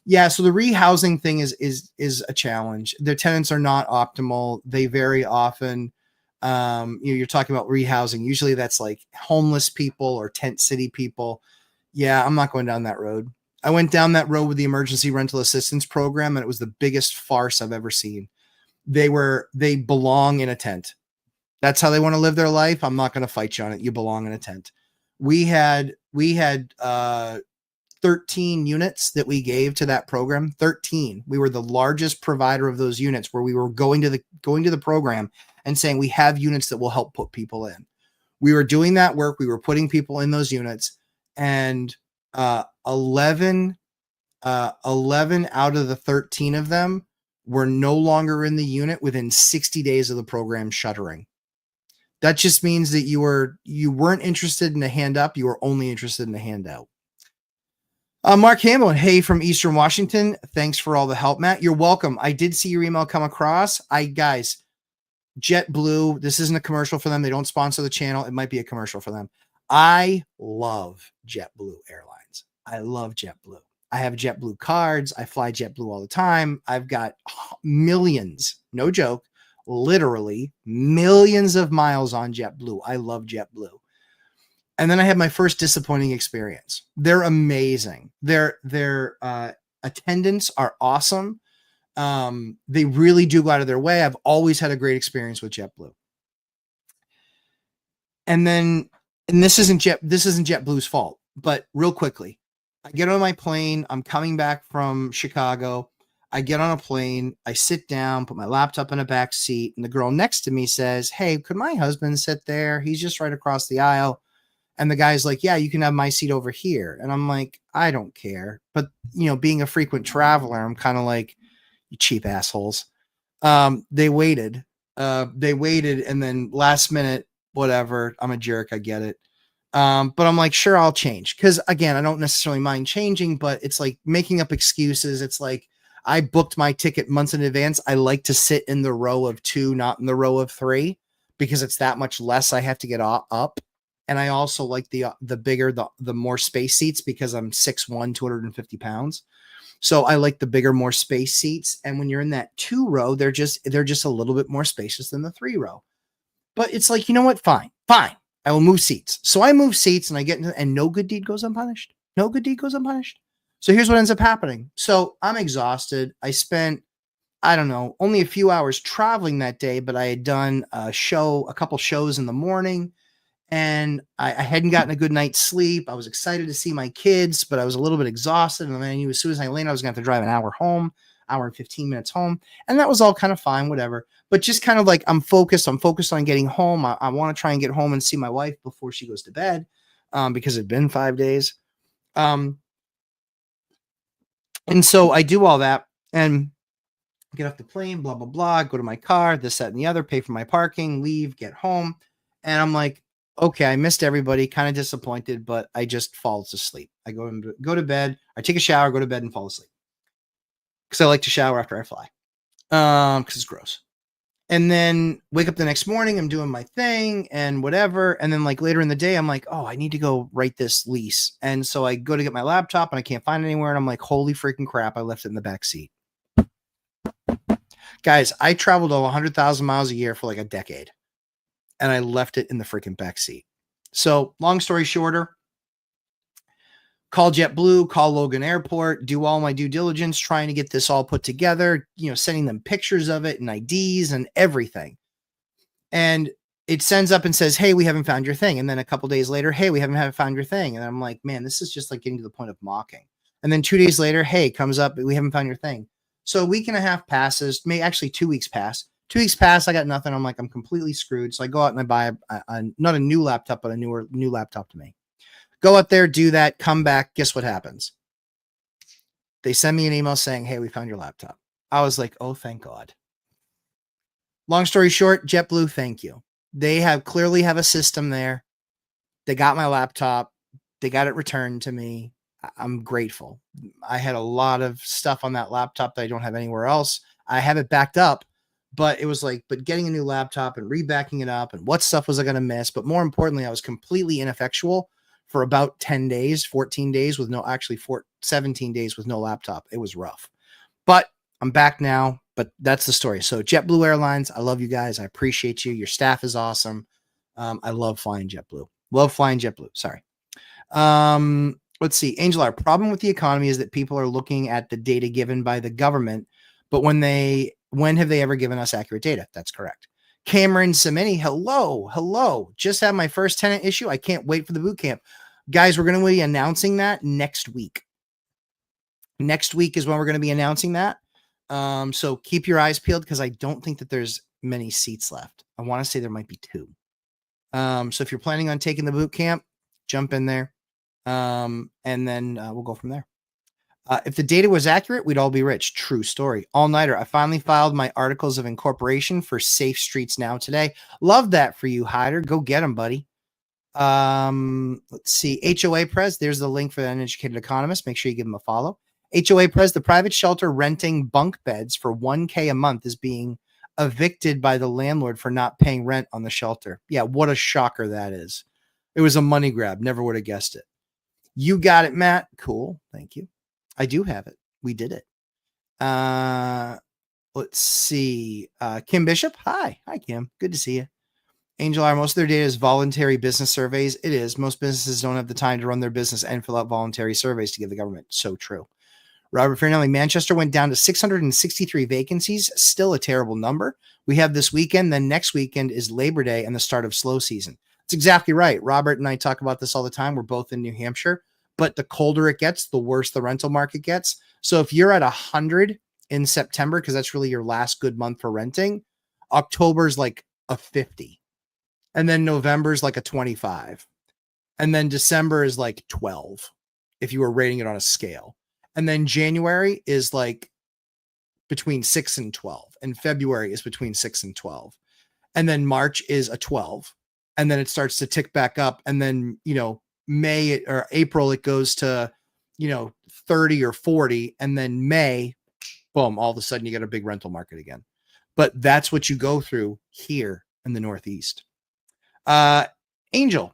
Yeah, so the rehousing thing is a challenge. Their tenants are not optimal. They very often, you're talking about rehousing. Usually that's like homeless people or tent city people. Yeah, I'm not going down that road. I went down that road with the emergency rental assistance program, and it was the biggest farce I've ever seen. They belong in a tent. That's how they want to live their life. I'm not going to fight you on it. You belong in a tent. We had 13 units that we gave to that program. 13. We were the largest provider of those units, where we were going to the program and saying we have units that will help put people in. We were doing that work. We were putting people in those units, and 11 out of the 13 of them were no longer in the unit within 60 days of the program shuttering. That just means that you weren't interested in a hand up. You were only interested in a handout. Mark Hamlin, hey, from Eastern Washington. Thanks for all the help, Matt. You're welcome. I did see your email come across. Guys, JetBlue, this isn't a commercial for them. They don't sponsor the channel. It might be a commercial for them. I love JetBlue Airlines. I love JetBlue. I have JetBlue cards. I fly JetBlue all the time. I've got millions, no joke, literally millions of miles on JetBlue. I love JetBlue. And then I had my first disappointing experience. They're amazing. Their attendants are awesome. They really do go out of their way. I've always had a great experience with JetBlue. And this isn't JetBlue's fault, but real quickly, I get on my plane. I'm coming back from Chicago. I get on a plane. I sit down, put my laptop in a back seat, and the girl next to me says, "Hey, could my husband sit there? He's just right across the aisle." And the guy's like, "Yeah, you can have my seat over here." And I'm like, I don't care. But, being a frequent traveler, I'm kind of like, you cheap assholes. They waited. And then last minute, whatever. I'm a jerk. I get it. But I'm like, sure, I'll change. Because again, I don't necessarily mind changing, but it's like making up excuses. It's like, I booked my ticket months in advance. I like to sit in the row of 2, not in the row of 3, because it's that much less I have to get up. And I also like the bigger, the more space seats, because I'm 6'1", 250 pounds. So I like the bigger, more space seats. And when you're in that 2 row, they're just a little bit more spacious than the 3 row. But it's like, you know what? Fine. I will move seats. So I move seats, and I get into, and no good deed goes unpunished. No good deed goes unpunished. So here's what ends up happening. So I'm exhausted. I spent, I don't know, only a few hours traveling that day, but I had done a couple shows in the morning, and I hadn't gotten a good night's sleep. I was excited to see my kids, but I was a little bit exhausted. And then I knew as soon as I landed, I was going to have to drive an hour home, hour and 15 minutes home. And that was all kind of fine, whatever. But just kind of like, I'm focused on getting home. I want to try and get home and see my wife before she goes to bed, because it'd been 5 days. And so I do all that and get off the plane, blah, blah, blah, go to my car, this, that, and the other, pay for my parking, leave, get home. And I'm like, okay, I missed everybody, kind of disappointed, but I just fall asleep. I go to bed, I take a shower, go to bed, and fall asleep. Because I like to shower after I fly. Because it's gross. And then wake up the next morning, I'm doing my thing and whatever. And then like later in the day, I'm like, oh, I need to go write this lease. And so I go to get my laptop and I can't find it anywhere. And I'm like, holy freaking crap, I left it in the back seat. Guys, I traveled 100,000 miles a year for like a decade, and I left it in the freaking back seat. So long story shorter, call JetBlue, call Logan Airport, do all my due diligence, trying to get this all put together, sending them pictures of it and IDs and everything. And it sends up and says, hey, we haven't found your thing. And then a couple days later, hey, we haven't found your thing. And I'm like, man, this is just like getting to the point of mocking. And then 2 days later, hey, comes up, we haven't found your thing. So a week and a half passes, maybe actually 2 weeks pass. 2 weeks pass, I got nothing. I'm like, I'm completely screwed. So I go out and I buy not a new laptop, but a new laptop to me. Go out there, do that, come back. Guess what happens? They send me an email saying, hey, we found your laptop. I was like, oh, thank God. Long story short, JetBlue, thank you. They clearly have a system there. They got my laptop. They got it returned to me. I'm grateful. I had a lot of stuff on that laptop that I don't have anywhere else. I have it backed up, but it was like, but getting a new laptop and rebacking it up and what stuff was I going to miss? But more importantly, I was completely ineffectual for about 10 days, 14 days with 17 days with no laptop. It was rough, but I'm back now. But that's the story. So JetBlue Airlines, I love you guys. I appreciate you. Your staff is awesome. I love flying JetBlue. Love flying JetBlue. Sorry. Let's see. Angel, our problem with the economy is that people are looking at the data given by the government, but when have they ever given us accurate data? That's correct. Cameron Samini, hello. Just had my first tenant issue. I can't wait for the boot camp. Guys, we're going to be announcing that next week. Next week is when we're going to be announcing that. So keep your eyes peeled because I don't think that there's many seats left. I want to say there might be 2. So if you're planning on taking the boot camp, jump in there. And then we'll go from there. If the data was accurate, we'd all be rich. True story. All-nighter. I finally filed my articles of incorporation for Safe Streets Now today. Love that for you, Hyder. Go get them, buddy. Let's see. HOA Prez. There's the link for the uneducated economist. Make sure you give them a follow. HOA Prez, the private shelter renting bunk beds for $1,000 a month is being evicted by the landlord for not paying rent on the shelter. Yeah, what a shocker that is. It was a money grab. Never would have guessed it. You got it, Matt. Cool. Thank you. I do have it. We did it. Let's see. Kim Bishop. Hi, Kim. Good to see you. Angel R, most of their data is voluntary business surveys. It is. Most businesses don't have the time to run their business and fill out voluntary surveys to give the government. So true. Robert Fairnelly, Manchester went down to 663 vacancies. Still a terrible number. We have this weekend. Then next weekend is Labor Day and the start of slow season. That's exactly right. Robert and I talk about this all the time. We're both in New Hampshire, but the colder it gets, the worse the rental market gets. So if you're at 100 in September, because that's really your last good month for renting, October's like a 50. And then November's like a 25. And then December is like 12 if you were rating it on a scale. And then January is like between 6 and 12. And February is between 6 and 12. And then March is a 12. And then it starts to tick back up. And then, May or April, it goes to, 30 or 40. And then May, boom, all of a sudden you get a big rental market again. But that's what you go through here in the Northeast. Angel.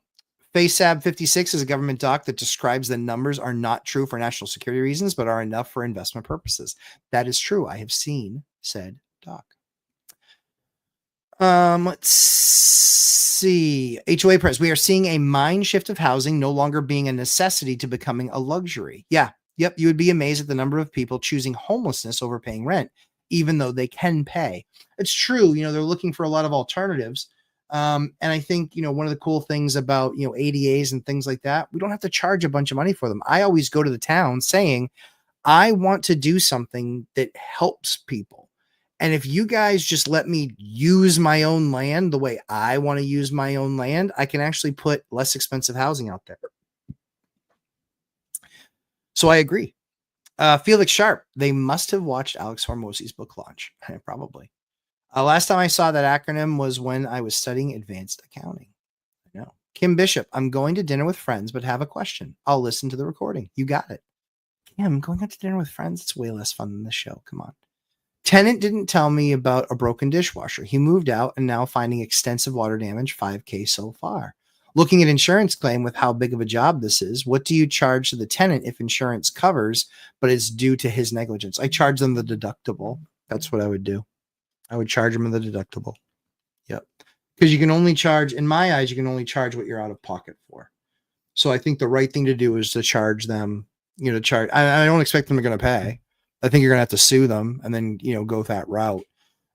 FASAB 56 is a government doc that describes the numbers are not true for national security reasons, but are enough for investment purposes. That is true. I have seen said doc. Let's see. HOA Press. We are seeing a mind shift of housing no longer being a necessity to becoming a luxury. Yeah. Yep. You would be amazed at the number of people choosing homelessness over paying rent, even though they can pay. It's true. They're looking for a lot of alternatives. And I think, one of the cool things about, ADAs and things like that, we don't have to charge a bunch of money for them. I always go to the town saying, I want to do something that helps people. And if you guys just let me use my own land the way I want to use my own land, I can actually put less expensive housing out there. So I agree. Felix Sharp, they must have watched Alex Hormozzi's book launch. Probably. Last time I saw that acronym was when I was studying advanced accounting. I know. Kim Bishop, I'm going to dinner with friends, but have a question. I'll listen to the recording. You got it. Kim, going out to dinner with friends, it's way less fun than this show. Come on. Tenant didn't tell me about a broken dishwasher. He moved out and now finding extensive water damage, $5,000 so far. Looking at insurance claim with how big of a job this is, what do you charge to the tenant if insurance covers, but it's due to his negligence? I charge them the deductible. That's what I would do. I would charge them the deductible. Yep. Because you can only charge, in my eyes, you can only charge what you're out of pocket for. So I think the right thing to do is to charge them, I don't expect them to going to pay. I think you're going to have to sue them and then, go that route.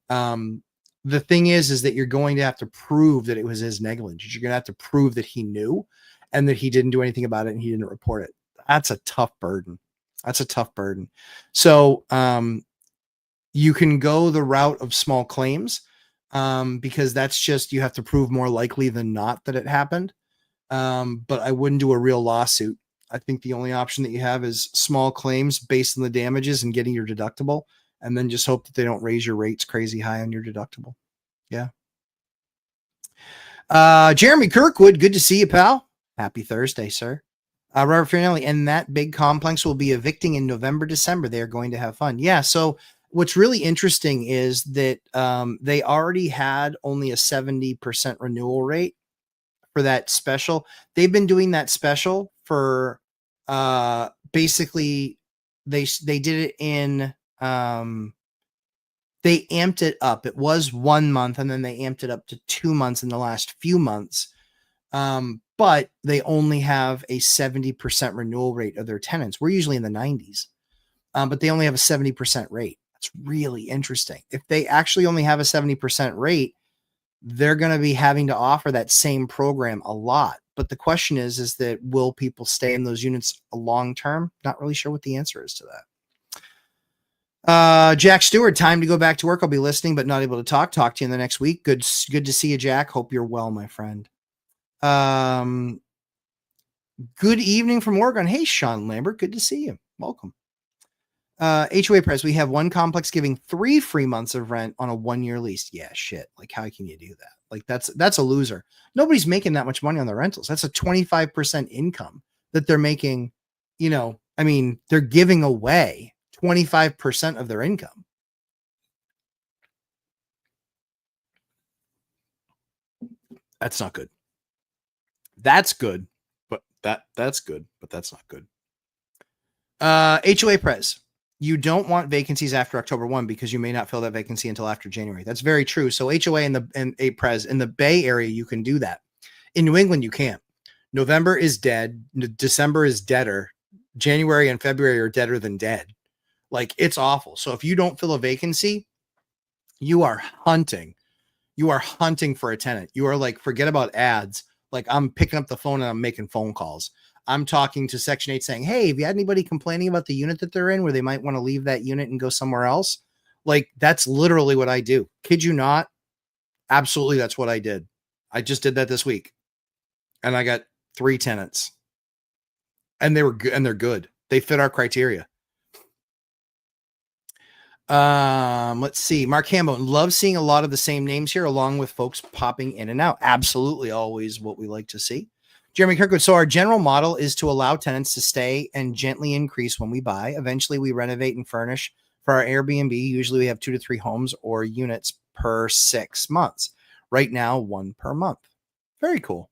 The thing is that you're going to have to prove that it was his negligence. You're going to have to prove that he knew and that he didn't do anything about it and he didn't report it. That's a tough burden. That's a tough burden. So you can go the route of small claims because that's just, you have to prove more likely than not that it happened. But I wouldn't do a real lawsuit. I think the only option that you have is small claims based on the damages and getting your deductible, and then just hope that they don't raise your rates crazy high on your deductible. Yeah. Jeremy Kirkwood, good to see you, pal. Happy Thursday, sir. Robert Finelli, and that big complex will be evicting in November, December. They are going to have fun. Yeah. So what's really interesting is that they already had only a 70% renewal rate for that special. They've been doing that special for basically they did it in they amped it up. It was 1 month and then they amped it up to 2 months in the last few months. But they only have a 70% renewal rate of their tenants. We're usually in the 90s. But they only have a 70% rate. That's really interesting. If they actually only have a 70% rate, they're going to be having to offer that same program a lot. But the question is that will people stay in those units long term? Not really sure what the answer is to that. Jack Stewart, time to go back to work. I'll be listening, but not able to talk. Talk to you in the next week. Good to see you, Jack. Hope you're well, my friend. Good evening from Oregon. Hey, Sean Lambert. Good to see you. Welcome. HOA Press, we have one complex giving 3 free months of rent on a 1-year lease. Yeah, shit. Like, how can you do that? Like, that's a loser. Nobody's making that much money on the rentals. That's a 25% income that they're making. You know, I mean, they're giving away 25% of their income. That's not good. That's good, but that's good, but that's not good. HOA Press, you don't want vacancies after October 1 because you may not fill that vacancy until after January. That's very true. So HOA and a Prez in the Bay Area, you can do that. In New England, you can't. November is dead. December is deader. January and February are deader than dead. Like, it's awful. So if you don't fill a vacancy, you are hunting. You are hunting for a tenant. You are like, forget about ads. Like, I'm picking up the phone and I'm making phone calls. I'm talking to Section 8 saying, hey, have you had anybody complaining about the unit that they're in where they might want to leave that unit and go somewhere else? Like, that's literally what I do. Kid you not? Absolutely, that's what I did. I just did that this week. And I got 3 tenants. And they were good, and they're good. They fit our criteria. Let's see. Mark Hambo, love seeing a lot of the same names here, along with folks popping in and out. Absolutely, always what we like to see. Jeremy Kirkwood. So our general model is to allow tenants to stay and gently increase when we buy. Eventually, we renovate and furnish for our Airbnb. Usually, we have 2 to 3 homes or units per 6 months. Right now, 1 per month. Very cool.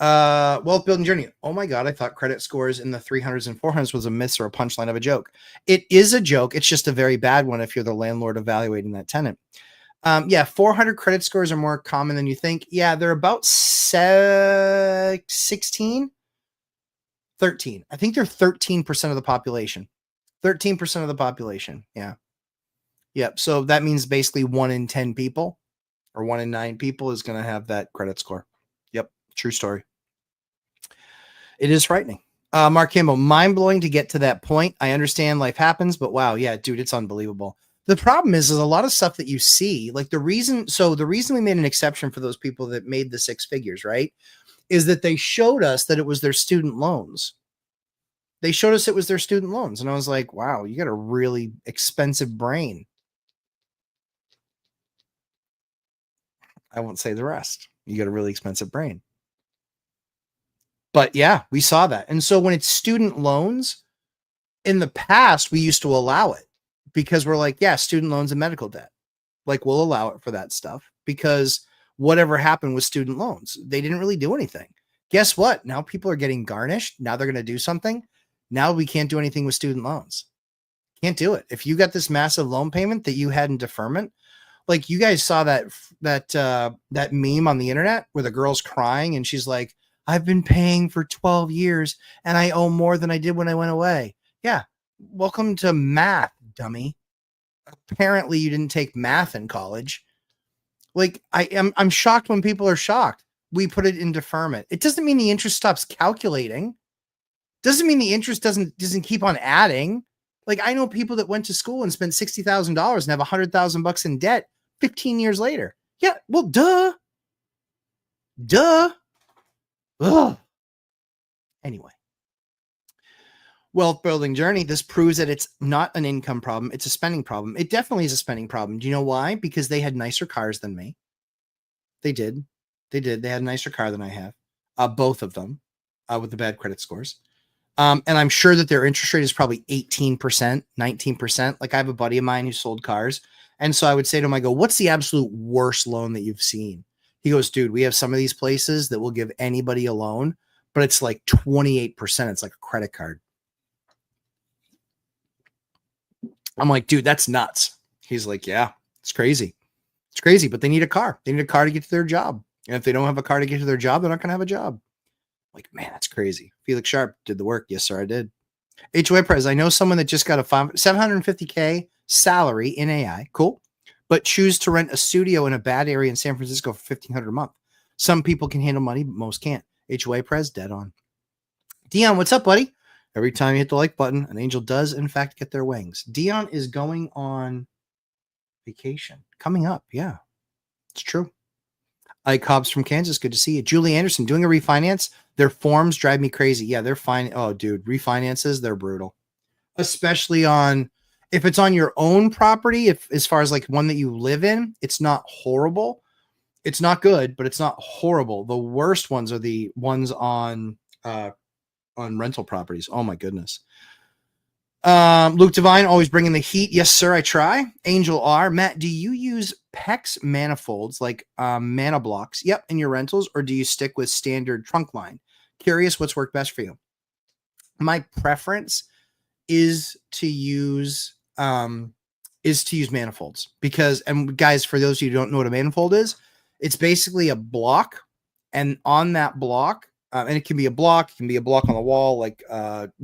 Wealth building journey. Oh my God, I thought credit scores in the 300s and 400s was a miss or a punchline of a joke. It is a joke. It's just a very bad one if you're the landlord evaluating that tenant. Yeah, 400 credit scores are more common than you think. Yeah, they're about 16, 13. I think they're 13% of the population. 13% of the population. Yeah. Yep. So that means basically 1 in 10 people or 1 in 9 people is going to have that credit score. Yep. True story. It is frightening. Mark Campbell, mind blowing to get to that point. I understand life happens, but wow. Yeah, dude, it's unbelievable. The problem is a lot of stuff that you see, like the reason we made an exception for those people that made the 6 figures, right, is that they showed us that it was their student loans. They showed us it was their student loans. And I was like, wow, you got a really expensive brain. I won't say the rest. You got a really expensive brain. But yeah, we saw that. And so when it's student loans, in the past, we used to allow it because we're like, yeah, student loans and medical debt. Like, we'll allow it for that stuff because whatever happened with student loans, they didn't really do anything. Guess what? Now people are getting garnished. Now they're going to do something. Now we can't do anything with student loans. Can't do it. If you got this massive loan payment that you had in deferment, like you guys saw that meme on the internet where the girl's crying and she's like, I've been paying for 12 years and I owe more than I did when I went away. Yeah. Welcome to math, dummy. Apparently you didn't take math in college. Like I'm shocked when people are shocked. We put it in deferment. It doesn't mean the interest stops calculating. Doesn't mean the interest doesn't keep on adding. Like, I know people that went to school and spent $60,000 and have $100,000 in debt 15 years later. Yeah, well, duh. Ugh. Anyway, wealth building journey. This proves that it's not an income problem. It's a spending problem. It definitely is a spending problem. Do you know why? Because they had nicer cars than me. They did. They did. They had a nicer car than I have. Both of them, with the bad credit scores. And I'm sure that their interest rate is probably 18%, 19%. Like, I have a buddy of mine who sold cars. And so I would say to him, I go, what's the absolute worst loan that you've seen? He goes, dude, we have some of these places that will give anybody a loan, but it's like 28%. It's like a credit card. I'm like, dude, that's nuts. He's like, yeah, it's crazy. It's crazy, but they need a car. They need a car to get to their job. And if they don't have a car to get to their job, they're not going to have a job. Like, man, that's crazy. Felix Sharp did the work. Yes, sir, I did. HOA Prez, I know someone that just got a $750K salary in AI. Cool. But choose to rent a studio in a bad area in San Francisco for $1,500 a month. Some people can handle money, but most can't. HOA Prez, dead on. Dion, what's up, buddy? Every time you hit the like button, an angel does, in fact, get their wings. Dion is going on vacation. Coming up. Yeah, it's true. Ike Hobbs from Kansas. Good to see you. Julie Anderson doing a refinance. Their forms drive me crazy. Yeah, they're fine. Oh, dude, refinances, they're brutal. Especially if it's on your own property, if as far as like one that you live in, it's not horrible. It's not good, but it's not horrible. The worst ones are the ones on rental properties. Oh my goodness. Luke Devine, always bringing the heat. Yes, sir, I try. Angel R. Matt, do you use PEX manifolds like mana blocks? Yep, in your rentals, or do you stick with standard trunk line? Curious what's worked best for you. My preference is to use manifolds because, and guys, for those of you who don't know what a manifold is, it's basically a block, and on that block, and it can be a block, on the wall, like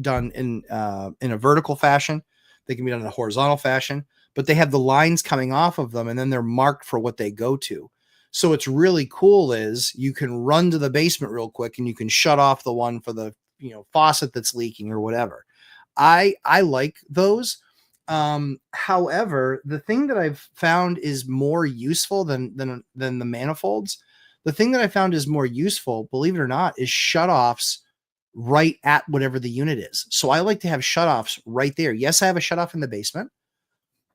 done in a vertical fashion. They can be done in a horizontal fashion, but they have the lines coming off of them, and then they're marked for what they go to. So what's really cool is you can run to the basement real quick, and you can shut off the one for the faucet that's leaking or whatever. I like those. However, the thing that I've found is more useful than the manifolds. The thing that I found is more useful, believe it or not, is shutoffs right at whatever the unit is. So I like to have shutoffs right there. Yes, I have a shutoff in the basement.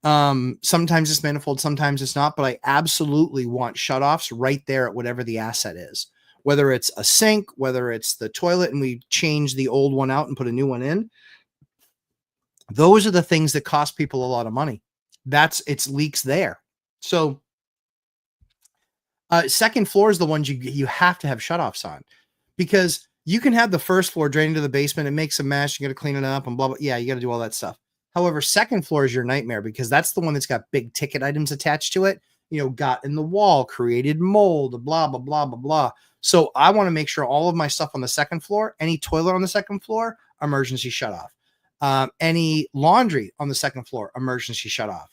Sometimes it's manifold, sometimes it's not, but I absolutely want shutoffs right there at whatever the asset is. Whether it's a sink, whether it's the toilet, and we change the old one out and put a new one in. Those are the things that cost people a lot of money. It's leaks there. So second floor is the ones you have to have shutoffs on, because you can have the first floor drain into the basement. It makes a mess. You got to clean it up and blah, blah. Yeah, you got to do all that stuff. However, second floor is your nightmare because that's the one that's got big ticket items attached to it. Got in the wall, created mold, blah, blah, blah, blah, blah. So I want to make sure all of my stuff on the second floor, any toilet on the second floor, emergency shut off. Any laundry on the second floor, emergency shut off.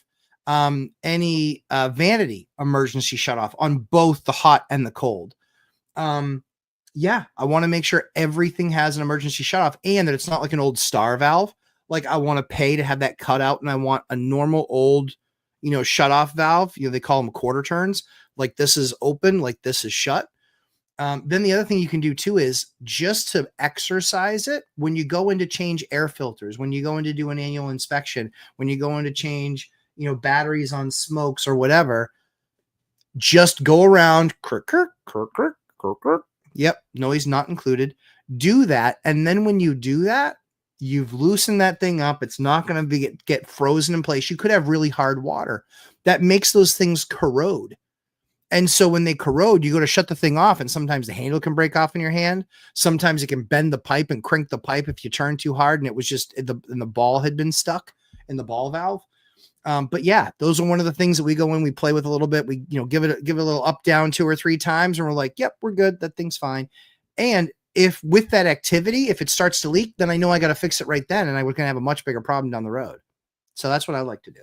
Any vanity, emergency shut off on both the hot and the cold. Yeah, I want to make sure everything has an emergency shut off and that it's not like an old star valve. Like, I want to pay to have that cut out, and I want a normal old, shut off valve. They call them quarter turns. Like, this is open, like this is shut. Then the other thing you can do too is just to exercise it when you go in to change air filters, when you go in to do an annual inspection, when you go in to change, batteries on smokes or whatever, just go around. Yep, noise not included. Do that, and then when you do that, you've loosened that thing up. It's not going to get frozen in place. You could have really hard water that makes those things corrode. And so when they corrode, you go to shut the thing off, and sometimes the handle can break off in your hand. Sometimes it can bend the pipe and crank the pipe if you turn too hard, and it was just the ball had been stuck in the ball valve. But yeah, those are one of the things that we go in, we play with a little bit. We give it a little up down 2 or 3 times, and we're like, yep, we're good. That thing's fine. And if with that activity, if it starts to leak, then I know I got to fix it right then, and we're going to have a much bigger problem down the road. So that's what I like to do.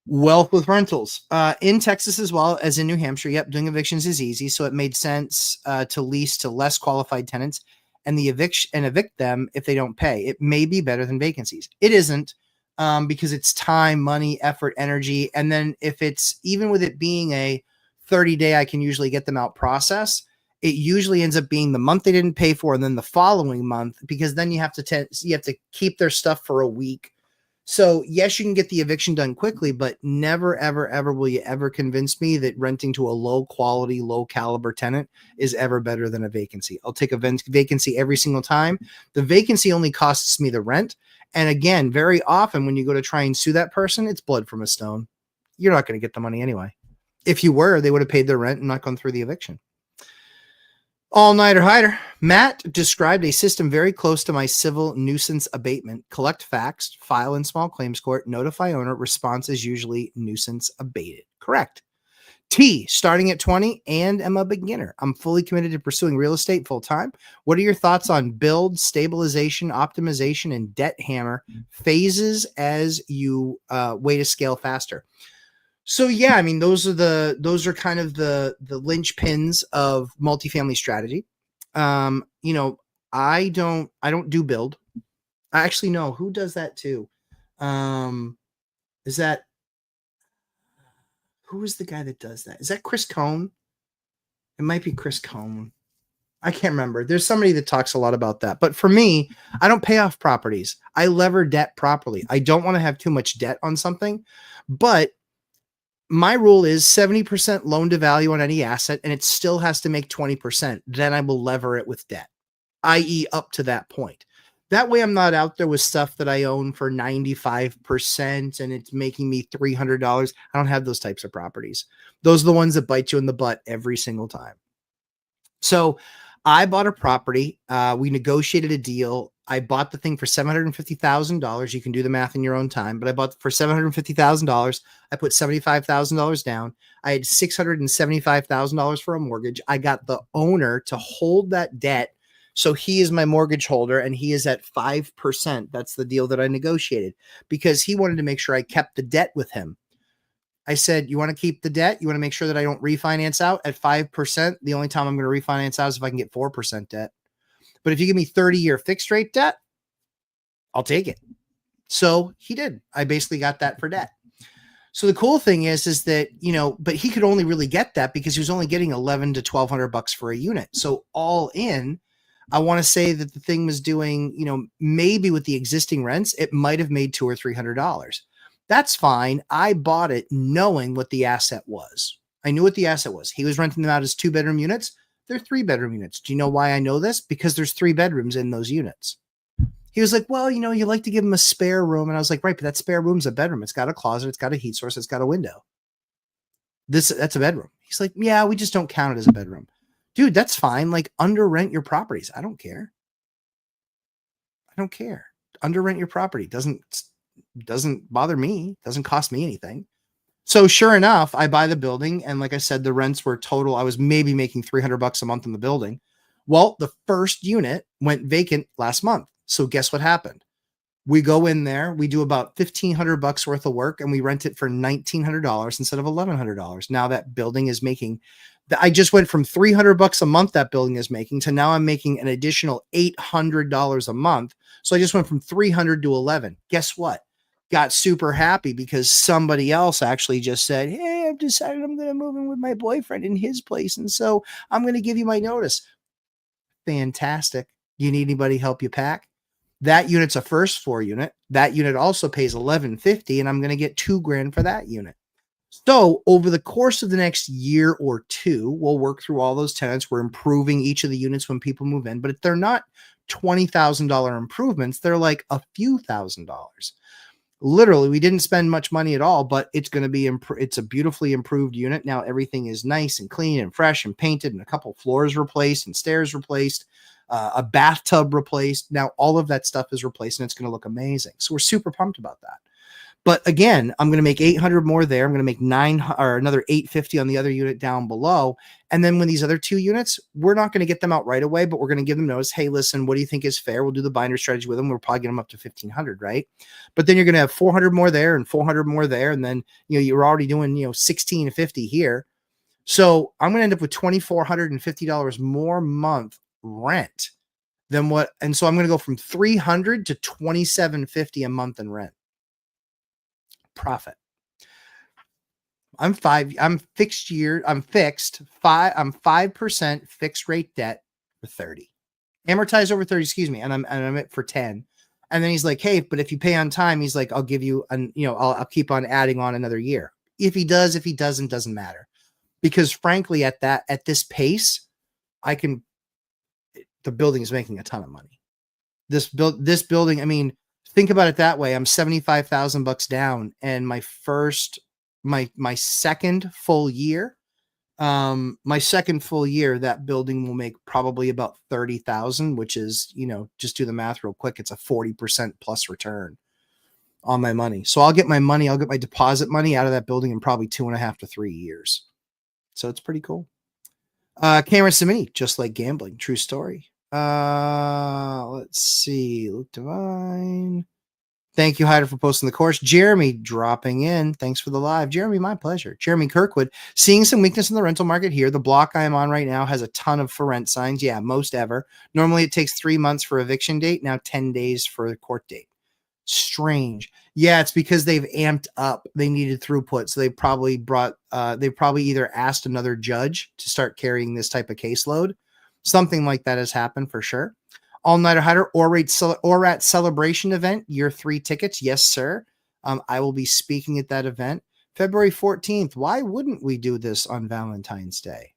Wealth with rentals in Texas as well as in New Hampshire. Yep, doing evictions is easy, so it made sense to lease to less qualified tenants and evict them if they don't pay. It may be better than vacancies. It isn't, because it's time, money, effort, energy. And then if it's even with it being a 30-day, I can usually get them out process. It usually ends up being the month they didn't pay for, and then the following month, because then you have to keep their stuff for a week. So yes, you can get the eviction done quickly, but never, ever, ever will you ever convince me that renting to a low quality, low caliber tenant is ever better than a vacancy. I'll take a vacancy every single time. The vacancy only costs me the rent. And again, very often when you go to try and sue that person, it's blood from a stone. You're not going to get the money anyway. If you were, they would have paid their rent and not gone through the eviction. All-nighter hider. Matt described a system very close to my civil nuisance abatement. Collect facts, file in small claims court, notify owner. Response is usually nuisance abated. Correct. T, starting at 20 and am a beginner. I'm fully committed to pursuing real estate full time. What are your thoughts on build, stabilization, optimization, and debt hammer phases as you way to scale faster? So yeah, I mean, those are kind of the linchpins of multifamily strategy. You know, I don't do build. I actually know who does that too. Is that who is the guy that does that? Is that Chris Cohn? It might be Chris Cohn. I can't remember. There's somebody that talks a lot about that. But for me, I don't pay off properties. I lever debt properly. I don't want to have too much debt on something, but my rule is 70% loan to value on any asset, and it still has to make 20%. Then I will lever it with debt, i.e. up to that point. That way I'm not out there with stuff that I own for 95% and it's making me $300. I don't have those types of properties. Those are the ones that bite you in the butt every single time. So I bought a property. We negotiated a deal. I bought the thing for $750,000. You can do the math in your own time, but I bought for $750,000. I put $75,000 down. I had $675,000 for a mortgage. I got the owner to hold that debt. So he is my mortgage holder and he is at 5%. That's the deal that I negotiated because he wanted to make sure I kept the debt with him. I said, you want to keep the debt? You want to make sure that I don't refinance out at 5%? The only time I'm going to refinance out is if I can get 4% debt. But if you give me 30-year fixed rate debt, I'll take it. So he did. I basically got that for debt. So the cool thing is that, you know, but he could only really get that because he was only getting $1,100 to $1,200 for a unit. So all in, I want to say that the thing was doing, you know, maybe with the existing rents, it might have made $200 or $300. That's fine. I bought it knowing what the asset was. I knew what the asset was. He was renting them out as 2-bedroom units. They're 3-bedroom units. Do you know why I know this? Because there's 3 bedrooms in those units. He was like, well, you know, you like to give him a spare room. And I was like, right, but that spare room's a bedroom. It's got a closet. It's got a heat source. It's got a window. That's a bedroom. He's like, yeah, we just don't count it as a bedroom. Dude, that's fine. Like, under rent your properties. I don't care. I don't care. Under rent your property. Doesn't bother me. Doesn't cost me anything. So sure enough, I buy the building. And like I said, the rents were total. I was maybe making $300 a month in the building. Well, the first unit went vacant last month. So guess what happened? We go in there, we do about $1,500 worth of work and we rent it for $1,900 instead of $1,100. Now that building is making, I just went from $300 a month that building is making to now I'm making an additional $800 a month. So I just went from 300 to 11. Guess what? Got super happy because somebody else actually just said, hey, I've decided I'm going to move in with my boyfriend in his place. And so I'm going to give you my notice. Fantastic. You need anybody help you pack? That unit's a first floor unit. That unit also pays $1,150 and I'm going to get $2,000 for that unit. So over the course of the next year or two, we'll work through all those tenants. We're improving each of the units when people move in, but if they're not $20,000 improvements, they're like a few $1,000s. Literally, we didn't spend much money at all, but it's going to be, it's a beautifully improved unit. Now everything is nice and clean and fresh and painted and a couple floors replaced and stairs replaced, a bathtub replaced. Now all of that stuff is replaced and it's going to look amazing. So we're super pumped about that. But again, I'm going to make 800 more there. I'm going to make another 850 on the other unit down below. And then when these other 2 units, we're not going to get them out right away, but we're going to give them notice. Hey, listen, what do you think is fair? We'll do the binder strategy with them. We'll probably get them up to 1,500, right? But then you're going to have 400 more there and 400 more there. And then, you know, you're already doing, 1,650 here. So I'm going to end up with $2,450 more month rent then what? And so I'm going to go from 300 to 2750 a month in rent. Profit. I'm fixed. I'm 5% fixed rate debt for 30. Amortized over 30, excuse me. And I'm at for 10. And then he's like, hey, but if you pay on time, he's like, I'll give you I'll keep on adding on another year. If he doesn't, doesn't matter. Because frankly, at this pace, the building is making a ton of money. This building, I mean, think about it that way. I'm $75,000 down, and my second full year, that building will make probably about 30,000, which is, just do the math real quick. It's a 40% plus return on my money. So I'll get my deposit money out of that building in probably 2.5 to 3 years. So it's pretty cool. Cameron Simini, just like gambling. True story. Let's see. Luke Divine. Thank you, Hyder, for posting the course. Jeremy dropping in. Thanks for the live. Jeremy, my pleasure. Jeremy Kirkwood, seeing some weakness in the rental market here. The block I am on right now has a ton of for rent signs. Yeah, most ever. Normally it takes 3 months for eviction date. Now 10 days for the court date. Strange. Yeah, it's because they've amped up. They needed throughput. So they probably either asked another judge to start carrying this type of caseload. Something like that has happened for sure. All-Nighter Hider ORAT Celebration event, year 3 tickets. Yes, sir. I will be speaking at that event February 14th. Why wouldn't we do this on Valentine's Day?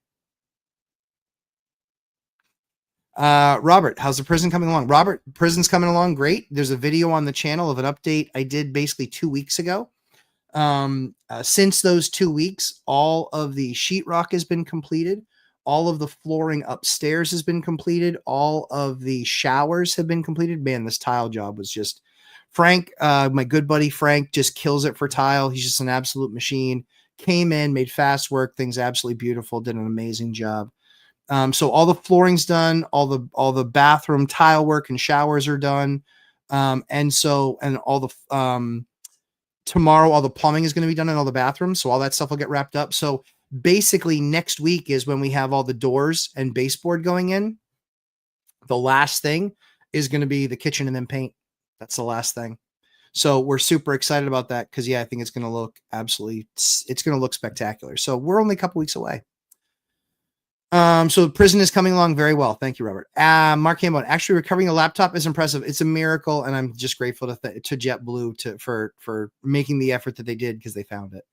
Robert, how's the prison coming along? Robert, prison's coming along great. There's a video on the channel of an update I did basically 2 weeks ago. Since those 2 weeks, all of the sheetrock has been completed. All of the flooring upstairs has been completed. All of the showers have been completed. Man, this tile job was just Frank. My good buddy Frank just kills it for tile. He's just an absolute machine. Came in, made fast work. Things absolutely beautiful. Did an amazing job. So all the flooring's done. All the bathroom tile work and showers are done. And all the tomorrow, all the plumbing is going to be done in all the bathrooms. So all that stuff will get wrapped up. So basically next week is when we have all the doors and baseboard going in. The last thing is going to be the kitchen and then paint. That's the last thing. So we're super excited about that because, I think it's going to look it's going to look spectacular. So we're only a couple weeks away. So the prison is coming along very well. Thank you, Robert. Mark Hambone, actually recovering a laptop is impressive. It's a miracle. And I'm just grateful to JetBlue for making the effort that they did because they found it.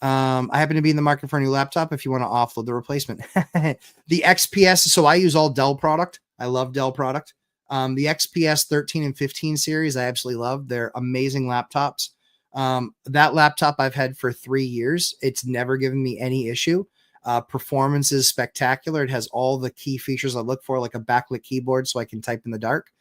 I happen to be in the market for a new laptop if you want to offload the replacement. The XPS. So I use all Dell product. I love Dell product. The XPS 13 and 15 series, I absolutely love. They're amazing laptops. That laptop I've had for 3 years. It's never given me any issue. Performance is spectacular. It has all the key features I look for, like a backlit keyboard so I can type in the dark.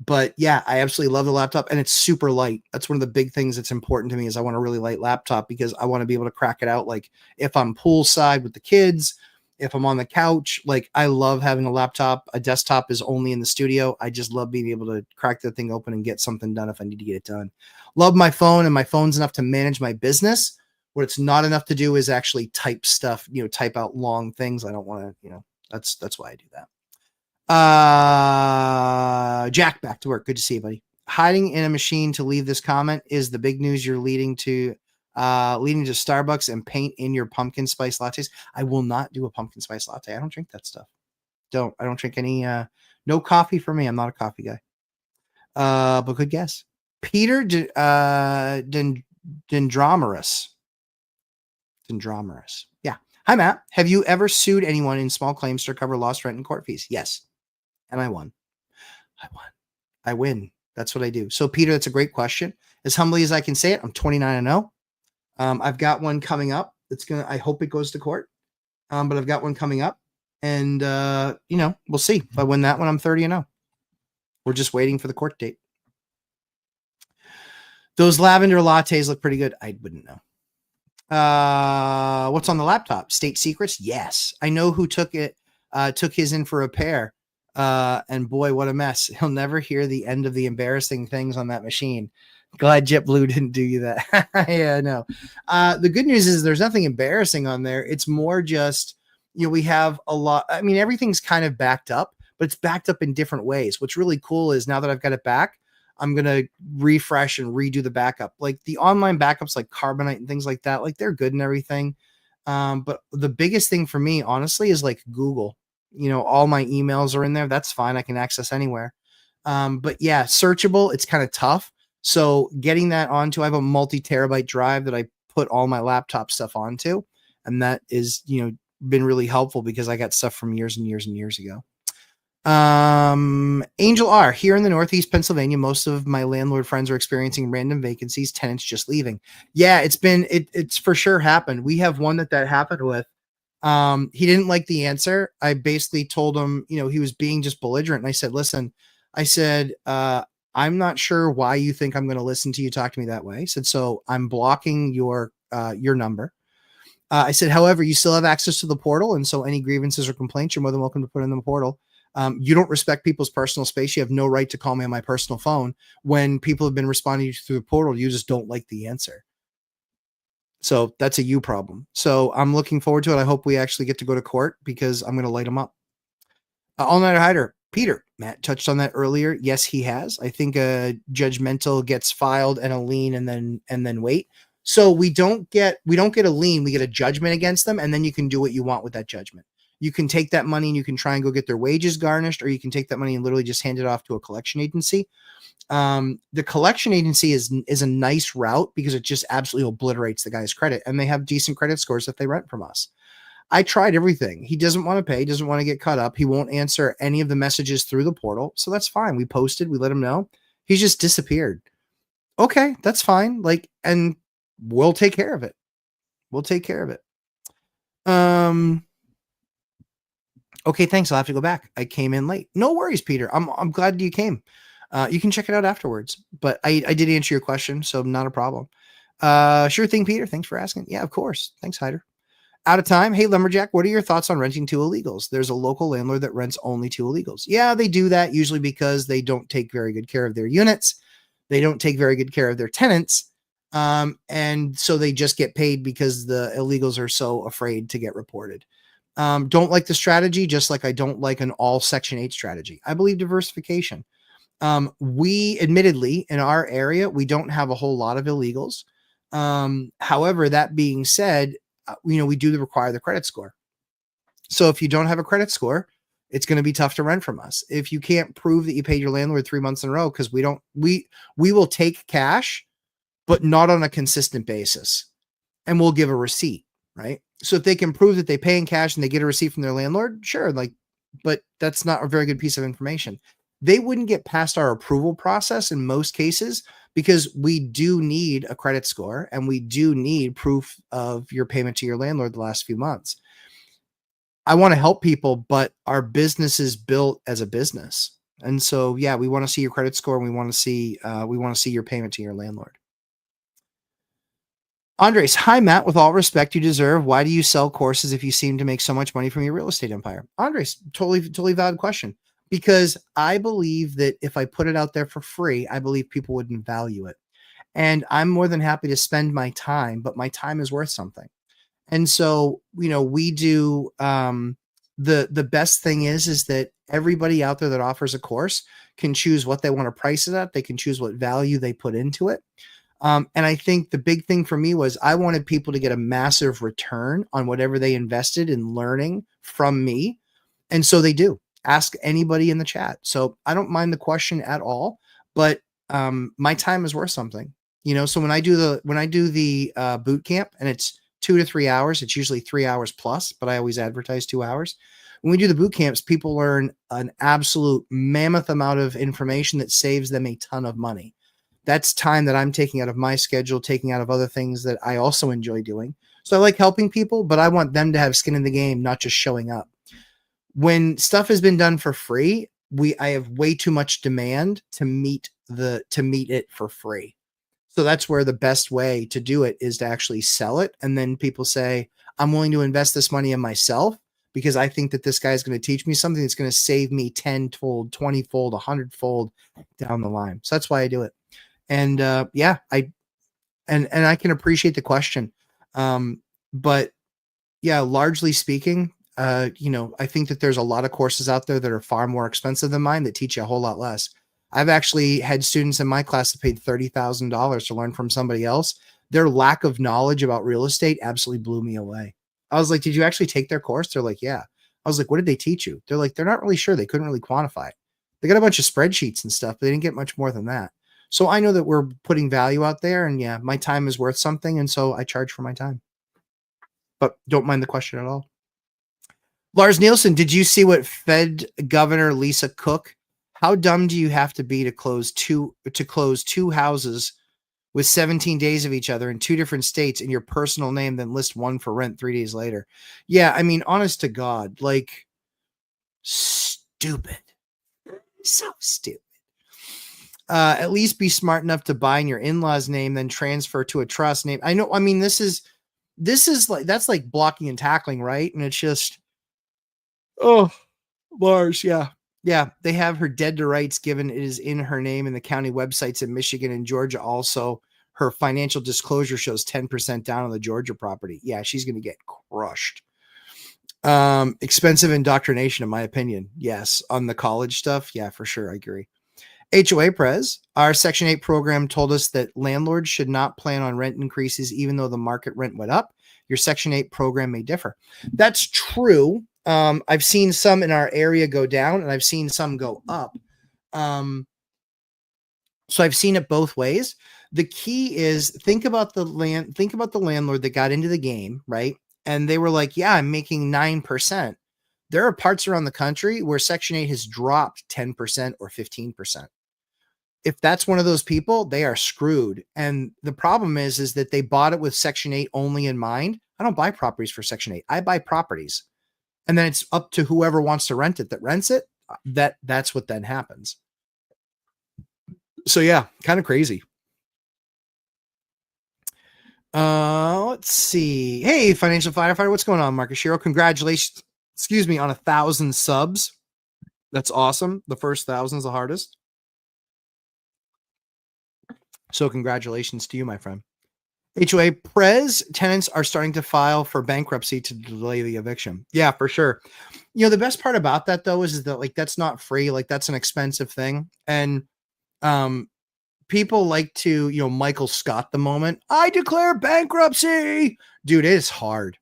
But yeah, I absolutely love the laptop and it's super light. That's one of the big things that's important to me is I want a really light laptop because I want to be able to crack it out. Like if I'm poolside with the kids, if I'm on the couch, like I love having a laptop. A desktop is only in the studio. I just love being able to crack that thing open and get something done if I need to get it done. Love my phone and my phone's enough to manage my business. What it's not enough to do is actually type stuff, type out long things. I don't want to, that's why I do that. Jack, back to work. Good to see you, buddy. Hiding in a machine to leave this comment is the big news you're leading to Starbucks and paint in your pumpkin spice lattes. I will not do a pumpkin spice latte. I don't drink that stuff. I don't drink any, no coffee for me. I'm not a coffee guy. But good guess. Peter Dendromerus. Yeah. Hi, Matt. Have you ever sued anyone in small claims to recover lost rent and court fees? Yes. And I won. I win. That's what I do. So, Peter, that's a great question. As humbly as I can say it, I'm 29-0. I've got one coming up. I hope it goes to court. But I've got one coming up. And, we'll see. If I win that one, I'm 30-0. We're just waiting for the court date. Those lavender lattes look pretty good. I wouldn't know. What's on the laptop? State secrets? Yes. I know who took his in for repair. And boy, what a mess. He'll never hear the end of the embarrassing things on that machine. Glad JetBlue didn't do you that. Yeah, no. The good news is there's nothing embarrassing on there. It's more just, we have a lot. I mean, everything's kind of backed up, but it's backed up in different ways. What's really cool is now that I've got it back, I'm going to refresh and redo the backup. Like the online backups like Carbonite and things like that, like they're good and everything. But the biggest thing for me, honestly, is like Google. All my emails are in there. That's fine. I can access anywhere. But yeah, searchable, it's kind of tough. So getting that onto, I have a multi-terabyte drive that I put all my laptop stuff onto. And that is, been really helpful because I got stuff from years and years and years ago. Angel R, here in the Northeast Pennsylvania, most of my landlord friends are experiencing random vacancies, tenants just leaving. Yeah, it's for sure happened. We have one that happened with. He didn't like the answer. I basically told him, he was being just belligerent. And I said, listen, I'm not sure why you think I'm going to listen to you talk to me that way. I said, so I'm blocking your number. I said, however, you still have access to the portal. And so any grievances or complaints, you're more than welcome to put in the portal. You don't respect people's personal space. You have no right to call me on my personal phone when people have been responding through the portal. You just don't like the answer. So that's a you problem. So I'm looking forward to it. I hope we actually get to go to court because I'm going to light them up. All-Nighter Hider, Peter, Matt touched on that earlier. Yes, he has. I think a judgmental gets filed and a lien and then wait. So we don't get a lien, we get a judgment against them, and then you can do what you want with that judgment. You can take that money and you can try and go get their wages garnished, or you can take that money and literally just hand it off to a collection agency. The collection agency is a nice route because it just absolutely obliterates the guy's credit, and they have decent credit scores if they rent from us. I tried everything. He doesn't want to pay, doesn't want to get caught up. He won't answer any of the messages through the portal. So that's fine. We posted, we let him know. He's just disappeared. Okay, that's fine. And we'll take care of it. We'll take care of it. Okay, thanks. I'll have to go back. I came in late. No worries, Peter. I'm glad you came. You can check it out afterwards. But I did answer your question, so not a problem. Sure thing, Peter. Thanks for asking. Yeah, of course. Thanks, Hyder. Out of time. Hey, Lumberjack, what are your thoughts on renting to illegals? There's a local landlord that rents only to illegals. Yeah, they do that usually because they don't take very good care of their units. They don't take very good care of their tenants. And so they just get paid because the illegals are so afraid to get reported. Don't like the strategy, just like I don't like an all Section 8 strategy. I believe diversification. We admittedly in our area, we don't have a whole lot of illegals. However, that being said, we do require the credit score. So if you don't have a credit score, it's going to be tough to rent from us. If you can't prove that you paid your landlord 3 months in a row, because we will take cash, but not on a consistent basis. And we'll give a receipt, right? So if they can prove that they pay in cash and they get a receipt from their landlord, sure. But that's not a very good piece of information. They wouldn't get past our approval process in most cases because we do need a credit score and we do need proof of your payment to your landlord the last few months. I want to help people, but our business is built as a business. And so, yeah, we want to see your credit score and we want to see your payment to your landlord. Andres, hi, Matt. With all respect you deserve, why do you sell courses if you seem to make so much money from your real estate empire? Andres, totally valid question. Because I believe that if I put it out there for free, I believe people wouldn't value it. And I'm more than happy to spend my time, but my time is worth something. And so, we do, the best thing is that everybody out there that offers a course can choose what they want to price it at. They can choose what value they put into it. And I think the big thing for me was I wanted people to get a massive return on whatever they invested in learning from me. And so they do. Ask anybody in the chat. So I don't mind the question at all, but my time is worth something. So when I do the boot camp and it's 2 to 3 hours, it's usually 3 hours plus, but I always advertise 2 hours. When we do the boot camps, people learn an absolute mammoth amount of information that saves them a ton of money. That's time that I'm taking out of my schedule, taking out of other things that I also enjoy doing. So I like helping people, but I want them to have skin in the game, not just showing up. When stuff has been done for free, I have way too much demand to meet it for free. So that's where the best way to do it is to actually sell it. And then people say, I'm willing to invest this money in myself because I think that this guy is going to teach me something that's going to save me 10-fold, 20-fold, 100-fold down the line. So that's why I do it. And I can appreciate the question. But yeah, largely speaking, I think that there's a lot of courses out there that are far more expensive than mine that teach you a whole lot less. I've actually had students in my class that paid $30,000 to learn from somebody else. Their lack of knowledge about real estate absolutely blew me away. I was like, did you actually take their course? They're like, yeah. I was like, what did they teach you? They're like, they're not really sure. They couldn't really quantify it. They got a bunch of spreadsheets and stuff, but they didn't get much more than that. So I know that we're putting value out there, and yeah, my time is worth something. And so I charge for my time, but don't mind the question at all. Lars Nielsen, did you see what Fed Governor Lisa Cook? How dumb do you have to be to close two houses with 17 days of each other in two different states in your personal name, then list one for rent 3 days later? Yeah, I mean, honest to God, like stupid. So stupid. At least be smart enough to buy in your in-laws' name, then transfer to a trust name. I know, I mean, this is like, that's like blocking and tackling, right? And it's just, oh, Lars, yeah. Yeah, they have her dead to rights given it is in her name, and the county websites in Michigan and Georgia also. Her financial disclosure shows 10% down on the Georgia property. Yeah, she's going to get crushed. Expensive indoctrination, in my opinion. Yes, on the college stuff. Yeah, for sure. I agree. HOA Prez, our Section 8 program told us that landlords should not plan on rent increases even though the market rent went up. Your Section 8 program may differ. That's true. I've seen some in our area go down, and I've seen some go up. So I've seen it both ways. The key is think about the landlord that got into the game, right? And they were like, yeah, I'm making 9%. There are parts around the country where Section 8 has dropped 10% or 15%. If that's one of those people, they are screwed. And the problem is that they bought it with Section 8 only in mind. I don't buy properties for Section 8. I buy properties. And then it's up to whoever wants to rent it that rents it. That's what then happens. So yeah, kind of crazy. Let's see. Hey, financial firefighter, what's going on, Marcus Shiro? Congratulations, on 1,000 subs. That's awesome. The first 1,000 is the hardest. So congratulations to you, my friend. HOA Prez, tenants are starting to file for bankruptcy to delay the eviction. Yeah, for sure. The best part about that though is that like that's not free, like that's an expensive thing. And people like to, Michael Scott the moment, I declare bankruptcy. Dude, it is hard.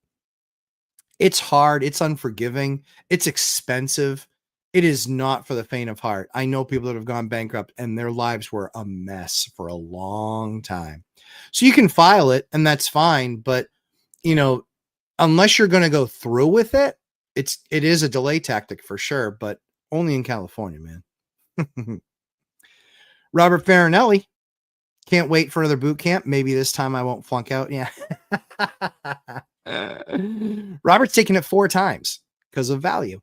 It's hard. It's unforgiving. It's expensive. It is not for the faint of heart. I know people that have gone bankrupt and their lives were a mess for a long time. So you can file it and that's fine. But, unless you're going to go through with it, it is a delay tactic for sure, but only in California, man. Robert Farinelli, can't wait for another boot camp. Maybe this time I won't flunk out. Yeah. Robert's taken it 4 times because of value.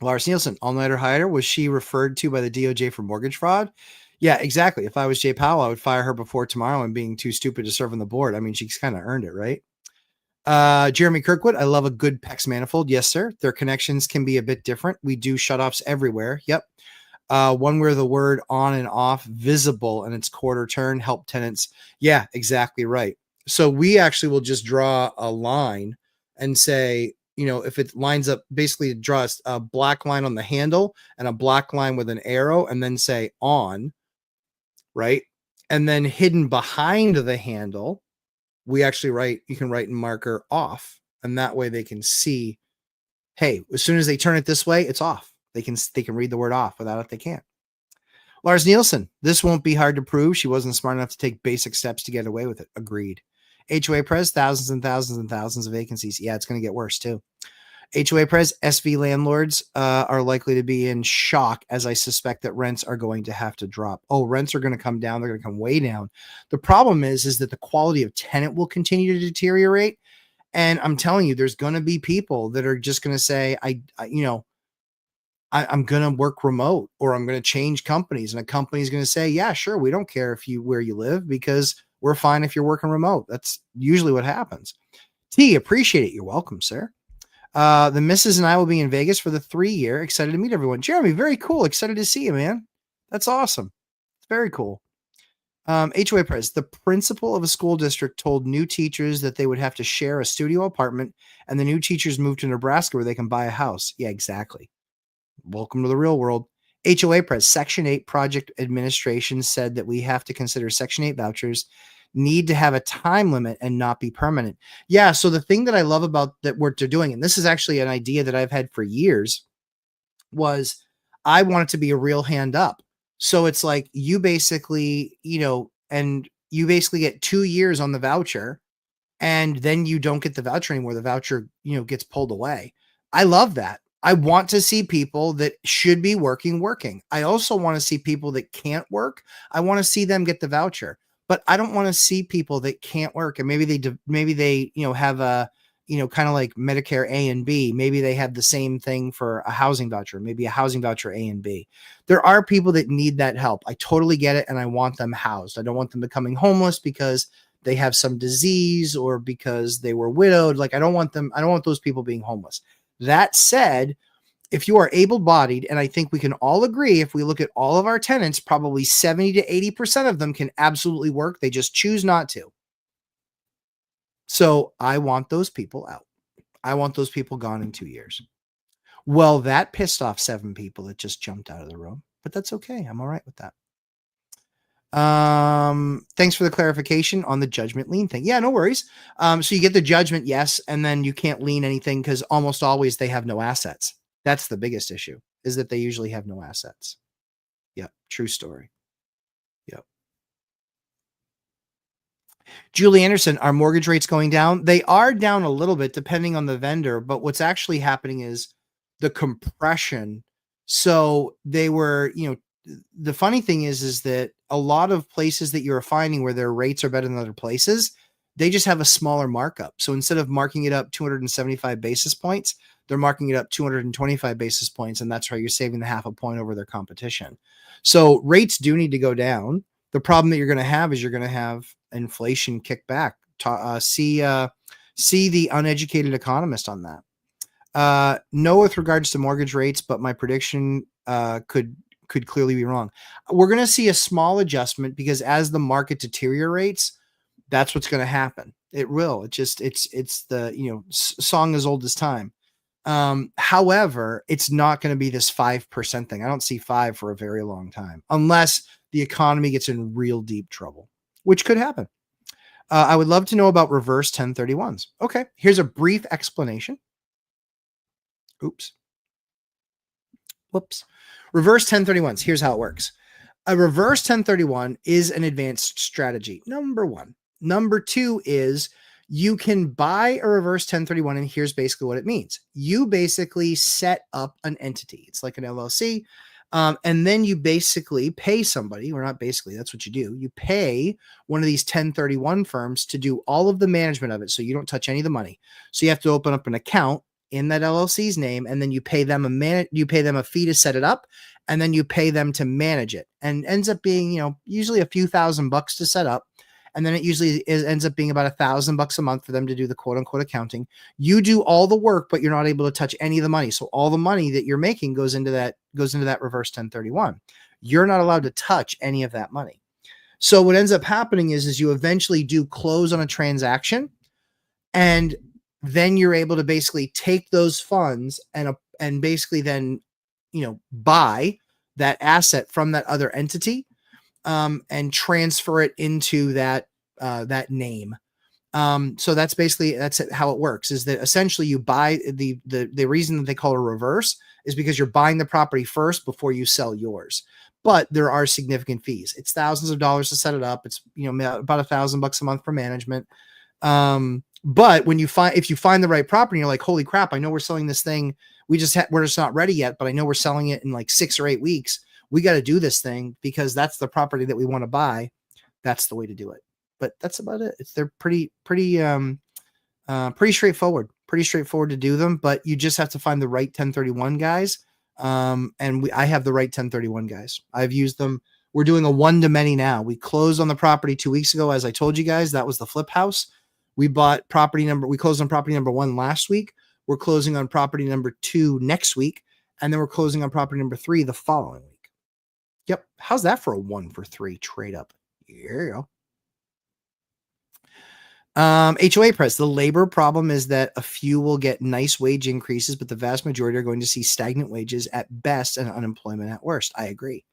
Lars Nielsen, all-nighter hire. Was she referred to by the DOJ for mortgage fraud? Yeah, exactly. If I was Jay Powell, I would fire her before tomorrow and being too stupid to serve on the board. I mean, she's kind of earned it, right? Jeremy Kirkwood, I love a good PEX manifold. Yes, sir. Their connections can be a bit different. We do shutoffs everywhere. Yep. One where the word on and off visible and its quarter turn help tenants. Yeah, exactly right. So we actually will just draw a line and say, if it lines up, basically draw a black line on the handle and a black line with an arrow and then say on, right? And then hidden behind the handle, you can write in marker off. And that way they can see, hey, as soon as they turn it this way, it's off. They can read the word off. Without it, they can't. Lars Nielsen, this won't be hard to prove. She wasn't smart enough to take basic steps to get away with it. Agreed. HOA Prez, thousands and thousands and thousands of vacancies. Yeah, it's going to get worse too. HOA Prez, SV landlords are likely to be in shock as I suspect that rents are going to have to drop. Oh, rents are going to come down. They're going to come way down. The problem is that the quality of tenant will continue to deteriorate. And I'm telling you, there's going to be people that are just going to say, I'm going to work remote or I'm going to change companies. And a company is going to say, yeah, sure. We don't care where you live because we're fine if you're working remote. That's usually what happens. T, appreciate it. You're welcome, sir. The missus and I will be in Vegas for the 3-year. Excited to meet everyone. Jeremy, very cool. Excited to see you, man. That's awesome. It's very cool. HOA price. The principal of a school district told new teachers that they would have to share a studio apartment, and the new teachers moved to Nebraska where they can buy a house. Yeah, exactly. Welcome to the real world. HOA price. Section 8 project administration said that we have to consider Section 8 vouchers need to have a time limit and not be permanent. Yeah. So the thing that I love about that what they're doing, and this is actually an idea that I've had for years, was I want it to be a real hand up. So it's like you basically, and you basically get 2 years on the voucher and then you don't get the voucher anymore. The voucher, gets pulled away. I love that. I want to see people that should be working. I also want to see people that can't work. I want to see them get the voucher, but I don't want to see people that can't work. And maybe they, have a, kind of like Medicare A and B. Maybe they have the same thing for a housing voucher, maybe a housing voucher A and B. There are people that need that help. I totally get it. And I want them housed. I don't want them becoming homeless because they have some disease or because they were widowed. Like I don't want those people being homeless. That said, if you are able-bodied, and I think we can all agree, if we look at all of our tenants, probably 70 to 80% of them can absolutely work. They just choose not to. So I want those people out. I want those people gone in 2 years. Well, that pissed off 7 people that just jumped out of the room, but that's okay. I'm all right with that. Thanks for the clarification on the judgment lien thing. Yeah, no worries. So you get the judgment, yes, and then you can't lien anything because almost always they have no assets. That's the biggest issue, is that they usually have no assets. Yep, true story. Yep. Julie Anderson, are mortgage rates going down? They are down a little bit depending on the vendor, but what's actually happening is the compression. So they were, the funny thing is that a lot of places that you're finding where their rates are better than other places, they just have a smaller markup. So instead of marking it up 275 basis points, they're marking it up 225 basis points. And that's how you're saving the half a point over their competition. So rates do need to go down. The problem that you're going to have is you're going to have inflation kick back. See the uneducated economist on that. No, with regards to mortgage rates, but my prediction could clearly be wrong. We're going to see a small adjustment because as the market deteriorates, that's what's going to happen. It will. It's the, song as old as time. However, it's not going to be this 5% thing. I don't see 5 for a very long time, unless the economy gets in real deep trouble, which could happen. I would love to know about reverse 1031s. Okay. Here's a brief explanation. Oops. Whoops. Reverse 1031s. Here's how it works. A reverse 1031 is an advanced strategy. Number 1. Number 2 is you can buy a reverse 1031, and here's basically what it means. You basically set up an entity. It's like an LLC. And then you basically pay somebody, or not basically, that's what you do. You pay one of these 1031 firms to do all of the management of it. So you don't touch any of the money. So you have to open up an account in that LLC's name, and then you pay them a fee to set it up, and then you pay them to manage it. And ends up being, usually a few $1,000 to set up. And then it usually ends up being about $1,000 a month for them to do the quote unquote accounting. You do all the work, but you're not able to touch any of the money. So all the money that you're making goes into that reverse 1031. You're not allowed to touch any of that money. So what ends up happening is you eventually do close on a transaction, and then you're able to basically take those funds and basically then, buy that asset from that other entity, and transfer it into that name. So that's how it works, is that essentially you buy the reason that they call it a reverse is because you're buying the property first before you sell yours. But there are significant fees. It's thousands of dollars to set it up. It's, about $1,000 a month for management. But if you find the right property, you're like, holy crap, I know we're selling this thing. We're just not ready yet, but I know we're selling it in like 6 or 8 weeks. We got to do this thing because that's the property that we want to buy. That's the way to do it. But that's about it. They're pretty straightforward, to do them, but you just have to find the right 1031 guys. I have the right 1031 guys. I've used them. We're doing a one-to-many now. We closed on the property 2 weeks ago. As I told you guys, that was the flip house. We closed on property number 1 last week. We're closing on property number 2 next week. And then we're closing on property number 3 the following week. Yep. How's that for a 1 for 3 trade up? Here you go. HOA price. The labor problem is that a few will get nice wage increases, but the vast majority are going to see stagnant wages at best and unemployment at worst. I agree.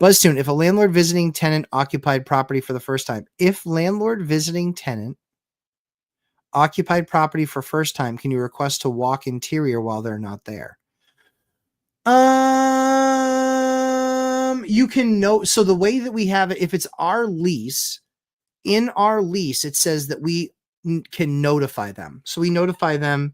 BuzzTune, if a landlord visiting tenant occupied property for the first time, if landlord visiting tenant occupied property for first time, can you request to walk interior while they're not there? You can know. So the way that we have it, if it's our lease, in our lease, it says that we can notify them. So we notify them,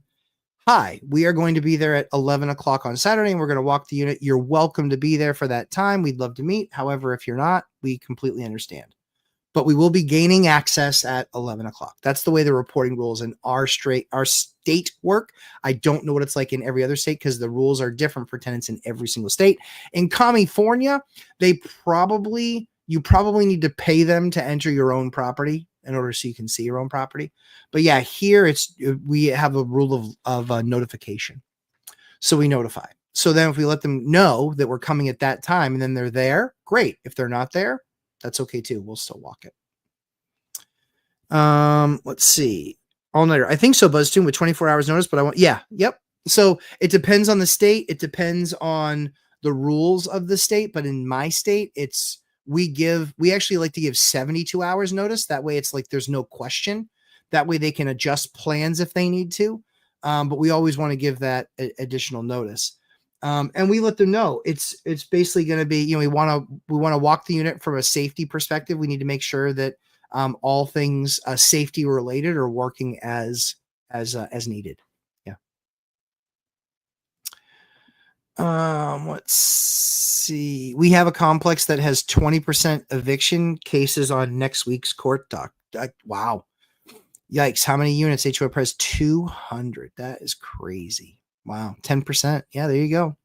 hi, we are going to be there at 11 o'clock on Saturday and we're going to walk the unit. You're welcome to be there for that time. We'd love to meet. However, if you're not, we completely understand. But we will be gaining access at 11 o'clock. That's the way the reporting rules in our state work. I don't know what it's like in every other state because the rules are different for tenants in every single state. In California, you probably need to pay them to enter your own property in order so you can see your own property. But yeah, here we have a rule of notification. So we notify. So then if we let them know that we're coming at that time and then they're there, great. If they're not there, that's okay too. We'll still walk it. Let's see. All nighter. I think so, BuzzTune, with 24 hours notice, but yep. So it depends on the state. It depends on the rules of the state. But in my state, we actually like to give 72 hours notice. That way it's like there's no question. That way they can adjust plans if they need to. But we always want to give that additional notice. And we let them know it's basically going to be, we want to walk the unit from a safety perspective. We need to make sure that all things safety related are working as needed. Yeah. Let's see. We have a complex that has 20% eviction cases on next week's court doc. Wow. Yikes. How many units? HOA price 200. That is crazy. Wow. 10%. Yeah, there you go.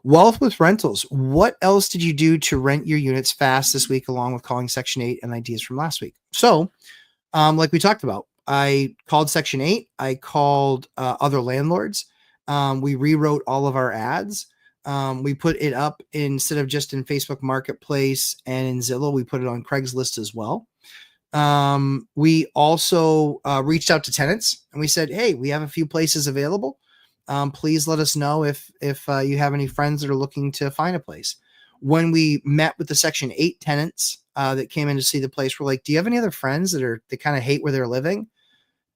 Wealth with rentals. What else did you do to rent your units fast this week, along with calling Section 8 and ideas from last week? So, like we talked about, I called Section 8. I called other landlords. We rewrote all of our ads. We put it up instead of just in Facebook Marketplace and in Zillow, we put it on Craigslist as well. We also reached out to tenants and we said, hey, we have a few places available. Please let us know if you have any friends that are looking to find a place. When we met with the Section 8 tenants that came in to see the place, we're like, do you have any other friends that kind of hate where they're living?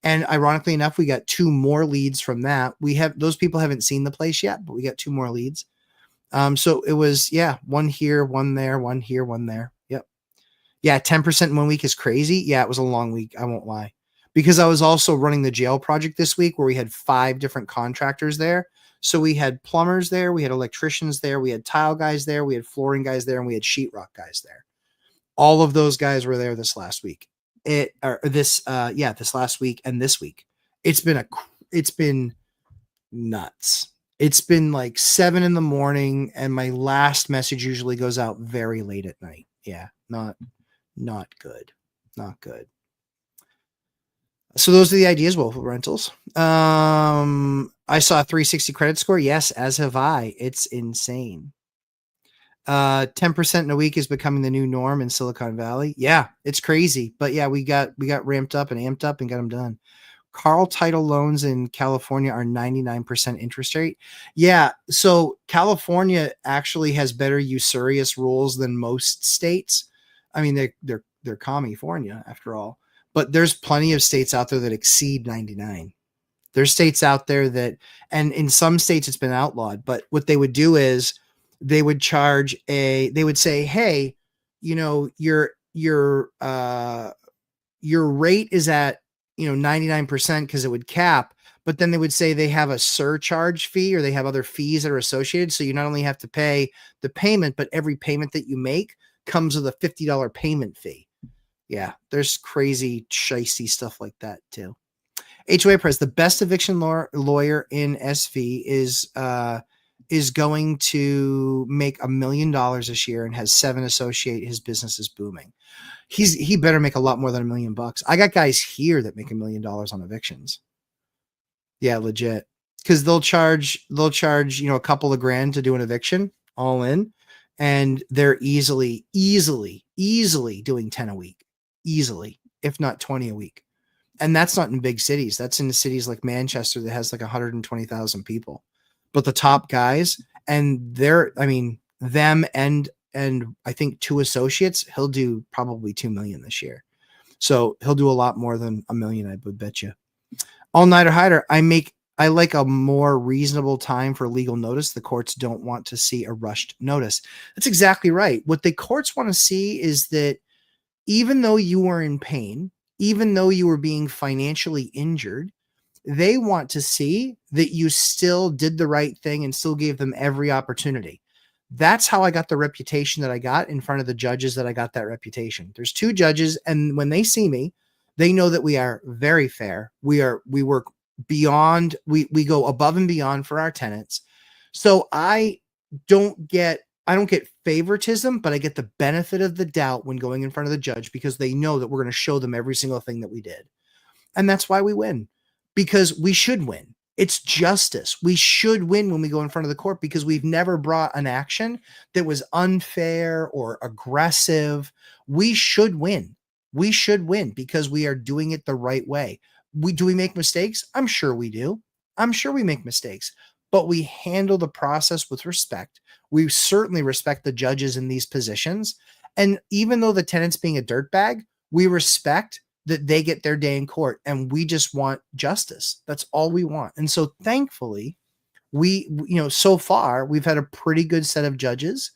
And ironically enough, we got 2 more leads from that. Those people haven't seen the place yet, but we got 2 more leads. So it was, one here, one there, one here, one there. Yep. Yeah. 10% in 1 week is crazy. Yeah. It was a long week. I won't lie, because I was also running the jail project this week where we had 5 different contractors there. So we had plumbers there, we had electricians there, we had tile guys there, we had flooring guys there, and we had sheetrock guys there. All of those guys were there this last week. This last week and this week. It's been nuts. It's been like 7 a.m, and my last message usually goes out very late at night. Yeah, not good. Not good. So those are the ideas, Wolf Rentals. I saw a 360 credit score. Yes, as have I. It's insane. 10% in a week is becoming the new norm in Silicon Valley. Yeah, it's crazy. But yeah, we got ramped up and amped up and got them done. Carl title loans in California are 99% interest rate. Yeah, so California actually has better usurious rules than most states. I mean, they're California after all. But there's plenty of states out there that exceed 99. There's states out there and in some states it's been outlawed, but what they would do is they would say, hey, your rate is at, 99% because it would cap, but then they would say they have a surcharge fee or they have other fees that are associated. So you not only have to pay the payment, but every payment that you make comes with a $50 payment fee. Yeah, there's crazy shicey stuff like that too. HOA price. The best eviction lawyer in SV is going to make $1 million this year and has 7 associate. His business is booming. He better make a lot more than $1 million. I got guys here that make $1 million on evictions. Yeah, legit. Because they'll charge a couple of grand to do an eviction all in. and they're easily doing 10 a week, easily, if not 20 a week. And that's not in big cities. That's in cities like Manchester that has like 120,000 people. But the top guys, and they're, I mean, them and I think two associates, he'll do probably 2 million this year. So he'll do a lot more than a million, I would bet you. All nighter hider, I like a more reasonable time for legal notice. The courts don't want to see a rushed notice. That's exactly right. What the courts want to see is that even though you were in pain, even though you were being financially injured, they want to see that you still did the right thing and still gave them every opportunity. That's how I got the reputation that I got in front of the judges, that I got that reputation. There's two judges, and when they see me, they know that we are very fair. We work beyond, we go above and beyond for our tenants. So I don't get favoritism, but I get the benefit of the doubt when going in front of the judge, because they know that we're going to show them every single thing that we did. And that's why we win, because we should win. It's justice. We should win when we go in front of the court, because we've never brought an action that was unfair or aggressive. We should win. We should win because we are doing it the right way. Do we make mistakes? I'm sure we do. I'm sure we make mistakes, but we handle the process with respect. We certainly respect the judges in these positions. And even though the tenant's being a dirtbag, we respect that they get their day in court, and we just want justice. That's all we want. And so thankfully, so far we've had a pretty good set of judges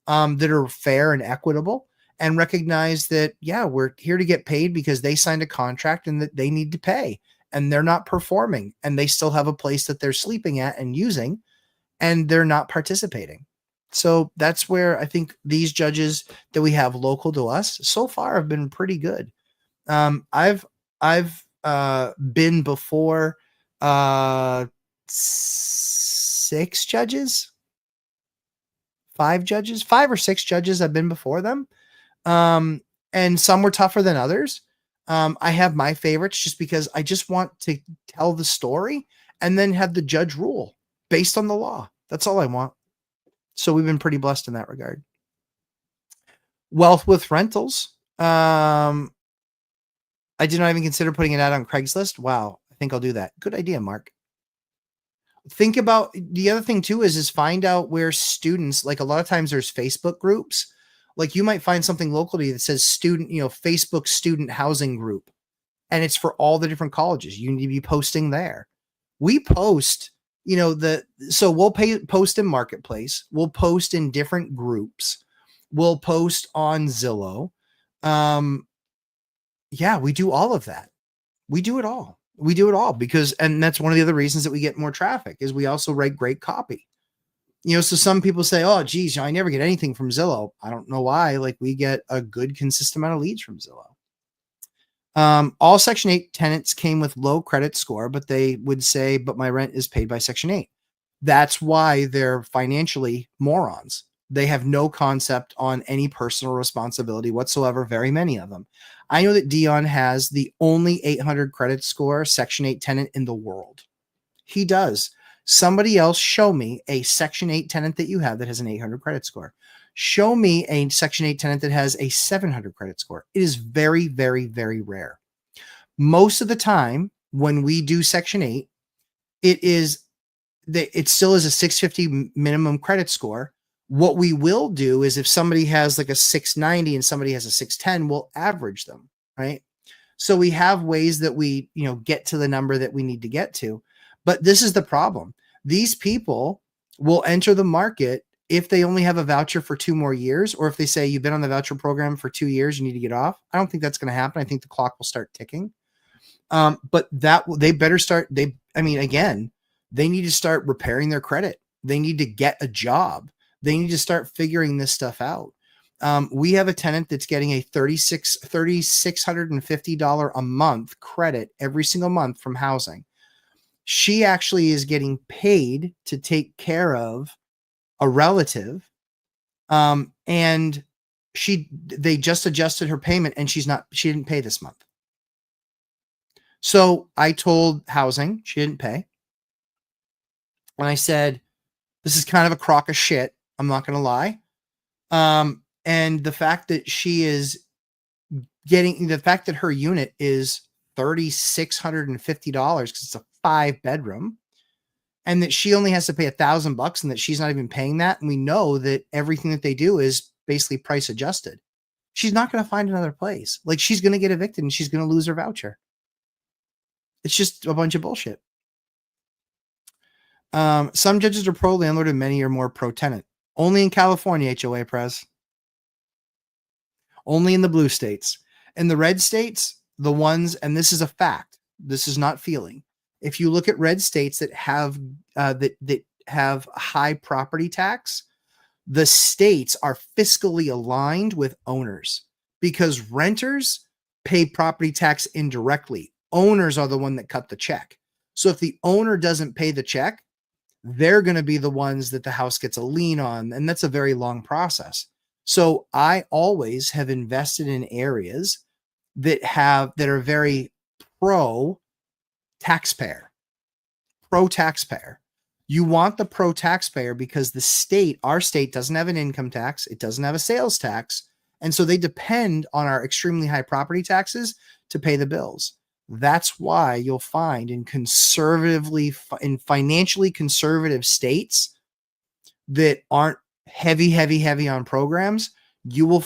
that are fair and equitable and recognize that, yeah, we're here to get paid because they signed a contract and that they need to pay, and they're not performing, and they still have a place that they're sleeping at and using, and they're not participating. So that's where I think these judges that we have local to us so far have been pretty good. I've been before 6 judges, 5 judges, 5 or 6 judges. I've been before them. And some were tougher than others. I have my favorites just because I just want to tell the story and then have the judge rule based on the law. That's all I want. So we've been pretty blessed in that regard. Wealth with rentals. I did not even consider putting an ad on Craigslist. Wow. I think I'll do that. Good idea, Mark. Think about the other thing too is find out where students, like a lot of times there's Facebook groups. Like you might find something local to you that says student, Facebook student housing group. And it's for all the different colleges. You need to be posting there. We post, so we'll post in Marketplace. We'll post in different groups. We'll post on Zillow. Yeah, we do all of that. We do it all. We do it all and that's one of the other reasons that we get more traffic is we also write great copy. So some people say, oh, geez, I never get anything from Zillow. I don't know why. Like we get a good, consistent amount of leads from Zillow. All Section 8 tenants came with low credit score, but they would say, but my rent is paid by Section 8. That's why they're financially morons. They have no concept on any personal responsibility whatsoever, very many of them. I know that Dion has the only 800 credit score Section 8 tenant in the world. He does. Somebody else show me a Section 8 tenant that you have that has an 800 credit score. Show me a Section 8 tenant that has a 700 credit score. It is very, very, very rare. Most of the time when we do Section 8, it still is a 650 minimum credit score. What we will do is if somebody has like a 690 and somebody has a 610, we'll average them, right? So we have ways that we, get to the number that we need to get to. But this is the problem. These people will enter the market if they only have a voucher for 2 more years, or if they say you've been on the voucher program for 2 years, you need to get off. I don't think that's going to happen. I think the clock will start ticking. But they better start. Again, they need to start repairing their credit. They need to get a job. They need to start figuring this stuff out. We have a tenant that's getting a $3,650 a month credit every single month from housing. She actually is getting paid to take care of a relative. And they just adjusted her payment and she didn't pay this month. So I told housing, she didn't pay. And I said, this is kind of a crock of shit. I'm not going to lie. And the fact that she is getting the fact that her unit is $3,650 because it's a 5-bedroom, and that she only has to pay $1,000 and that she's not even paying that. And we know that everything that they do is basically price adjusted. She's not going to find another place. Like, she's going to get evicted and she's going to lose her voucher. It's just a bunch of bullshit. Some judges are pro landlord and many are more pro tenant. Only in California, HOA Prez. Only in the blue states. In the red states, the ones, and this is a fact, this is not feeling. If you look at red states that have that have high property tax, the states are fiscally aligned with owners because renters pay property tax indirectly. Owners are the one that cut the check. So if the owner doesn't pay the check, they're going to be the ones that the house gets a lien on. And that's a very long process. So I always have invested in areas that are very pro taxpayer. You want the pro taxpayer because the state, our state, doesn't have an income tax. It doesn't have a sales tax. And so they depend on our extremely high property taxes to pay the bills. That's why you'll find in financially conservative states that aren't heavy on programs, you will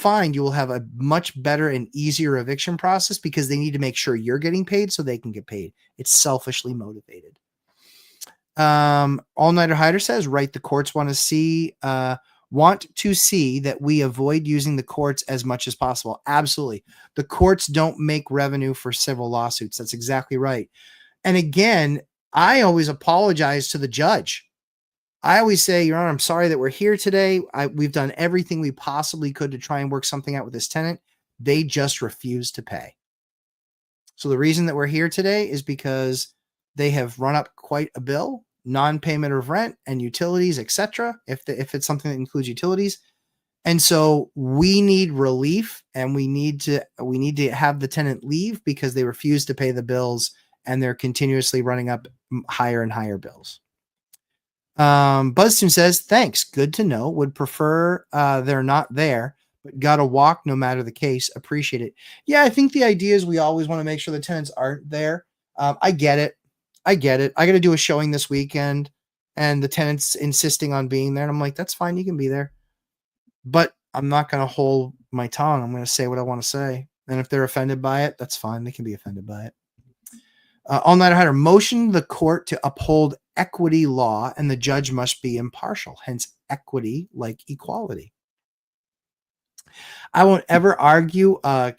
have a much better and easier eviction process because they need to make sure you're getting paid so they can get paid. It's selfishly motivated. All Nighter Hider says, right, the courts want to see that we avoid using the courts as much as possible. Absolutely. The courts don't make revenue for civil lawsuits. That's exactly right. And again, I always apologize to the judge. I always say, Your Honor, I'm sorry that we're here today. We've done everything we possibly could to try and work something out with this tenant. They just refuse to pay. So the reason that we're here today is because they have run up quite a bill, non-payment of rent and utilities, etc. If it's something that includes utilities. And so we need relief, and we need to have the tenant leave because they refuse to pay the bills and they're continuously running up higher and higher bills. Buzztune says, thanks. Good to know. Would prefer they're not there, but gotta walk no matter the case. Appreciate it. Yeah, I think the idea is we always want to make sure the tenants aren't there. I get it. I got to do a showing this weekend and the tenant's insisting on being there. And I'm like, that's fine. You can be there. But I'm not going to hold my tongue. I'm going to say what I want to say. And if they're offended by it, that's fine. They can be offended by it. All Nighter Hider motioned the court to uphold equity law and the judge must be impartial. Hence equity like equality. I won't ever argue a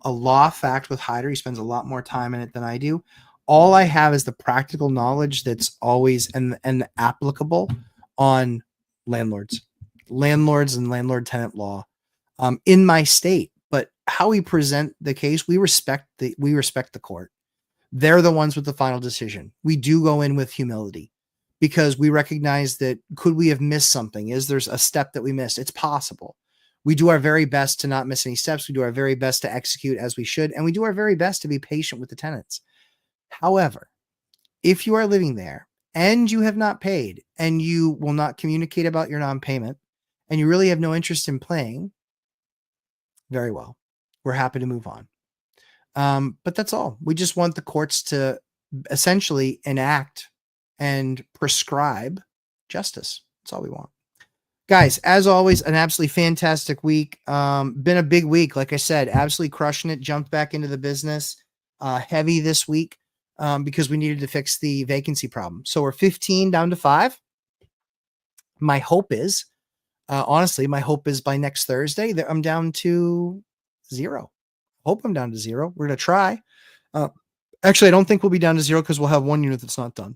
law fact with Hyder. He spends a lot more time in it than I do. All I have is the practical knowledge that's always and applicable on landlords and landlord tenant law in my state. But how we present the case, we respect the court. They're the ones with the final decision. We do go in with humility because we recognize that could we have missed something? Is there's a step that we missed? It's possible. We do our very best to not miss any steps. We do our very best to execute as we should. And we do our very best to be patient with the tenants. However, if you are living there and you have not paid and you will not communicate about your non-payment and you really have no interest in paying, very well, we're happy to move on. But that's all. We just want the courts to essentially enact and prescribe justice. That's all we want. Guys, as always, an absolutely fantastic week. Been a big week. Like I said, absolutely crushing it. Jumped back into the business heavy this week because we needed to fix the vacancy problem. So we're 15 down to 5. My hope is, honestly, by next Thursday that I'm down to 0. Hope I'm down to 0. We're going to try. Actually, I don't think we'll be down to 0 because we'll have one unit that's not done.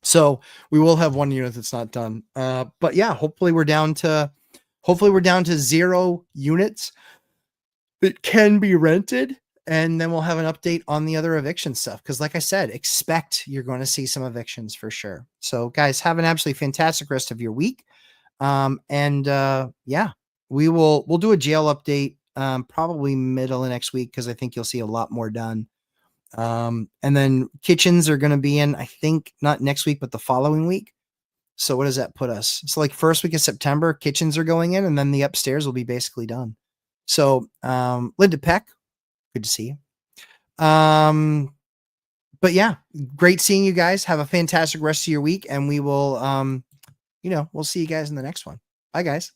So we will have one unit that's not done. But yeah, hopefully we're down to 0 units that can be rented. And then we'll have an update on the other eviction stuff. Because like I said, expect you're going to see some evictions for sure. So guys, have an absolutely fantastic rest of your week. Yeah, we'll do a jail update probably middle of next week because I think you'll see a lot more done. And then kitchens are going to be in, I think not next week, but the following week. So what does that put us? So like first week of September, kitchens are going in, and then the upstairs will be basically done. So Linda Peck, good to see you. But yeah, great seeing you guys. Have a fantastic rest of your week, and we will we'll see you guys in the next one. Bye guys.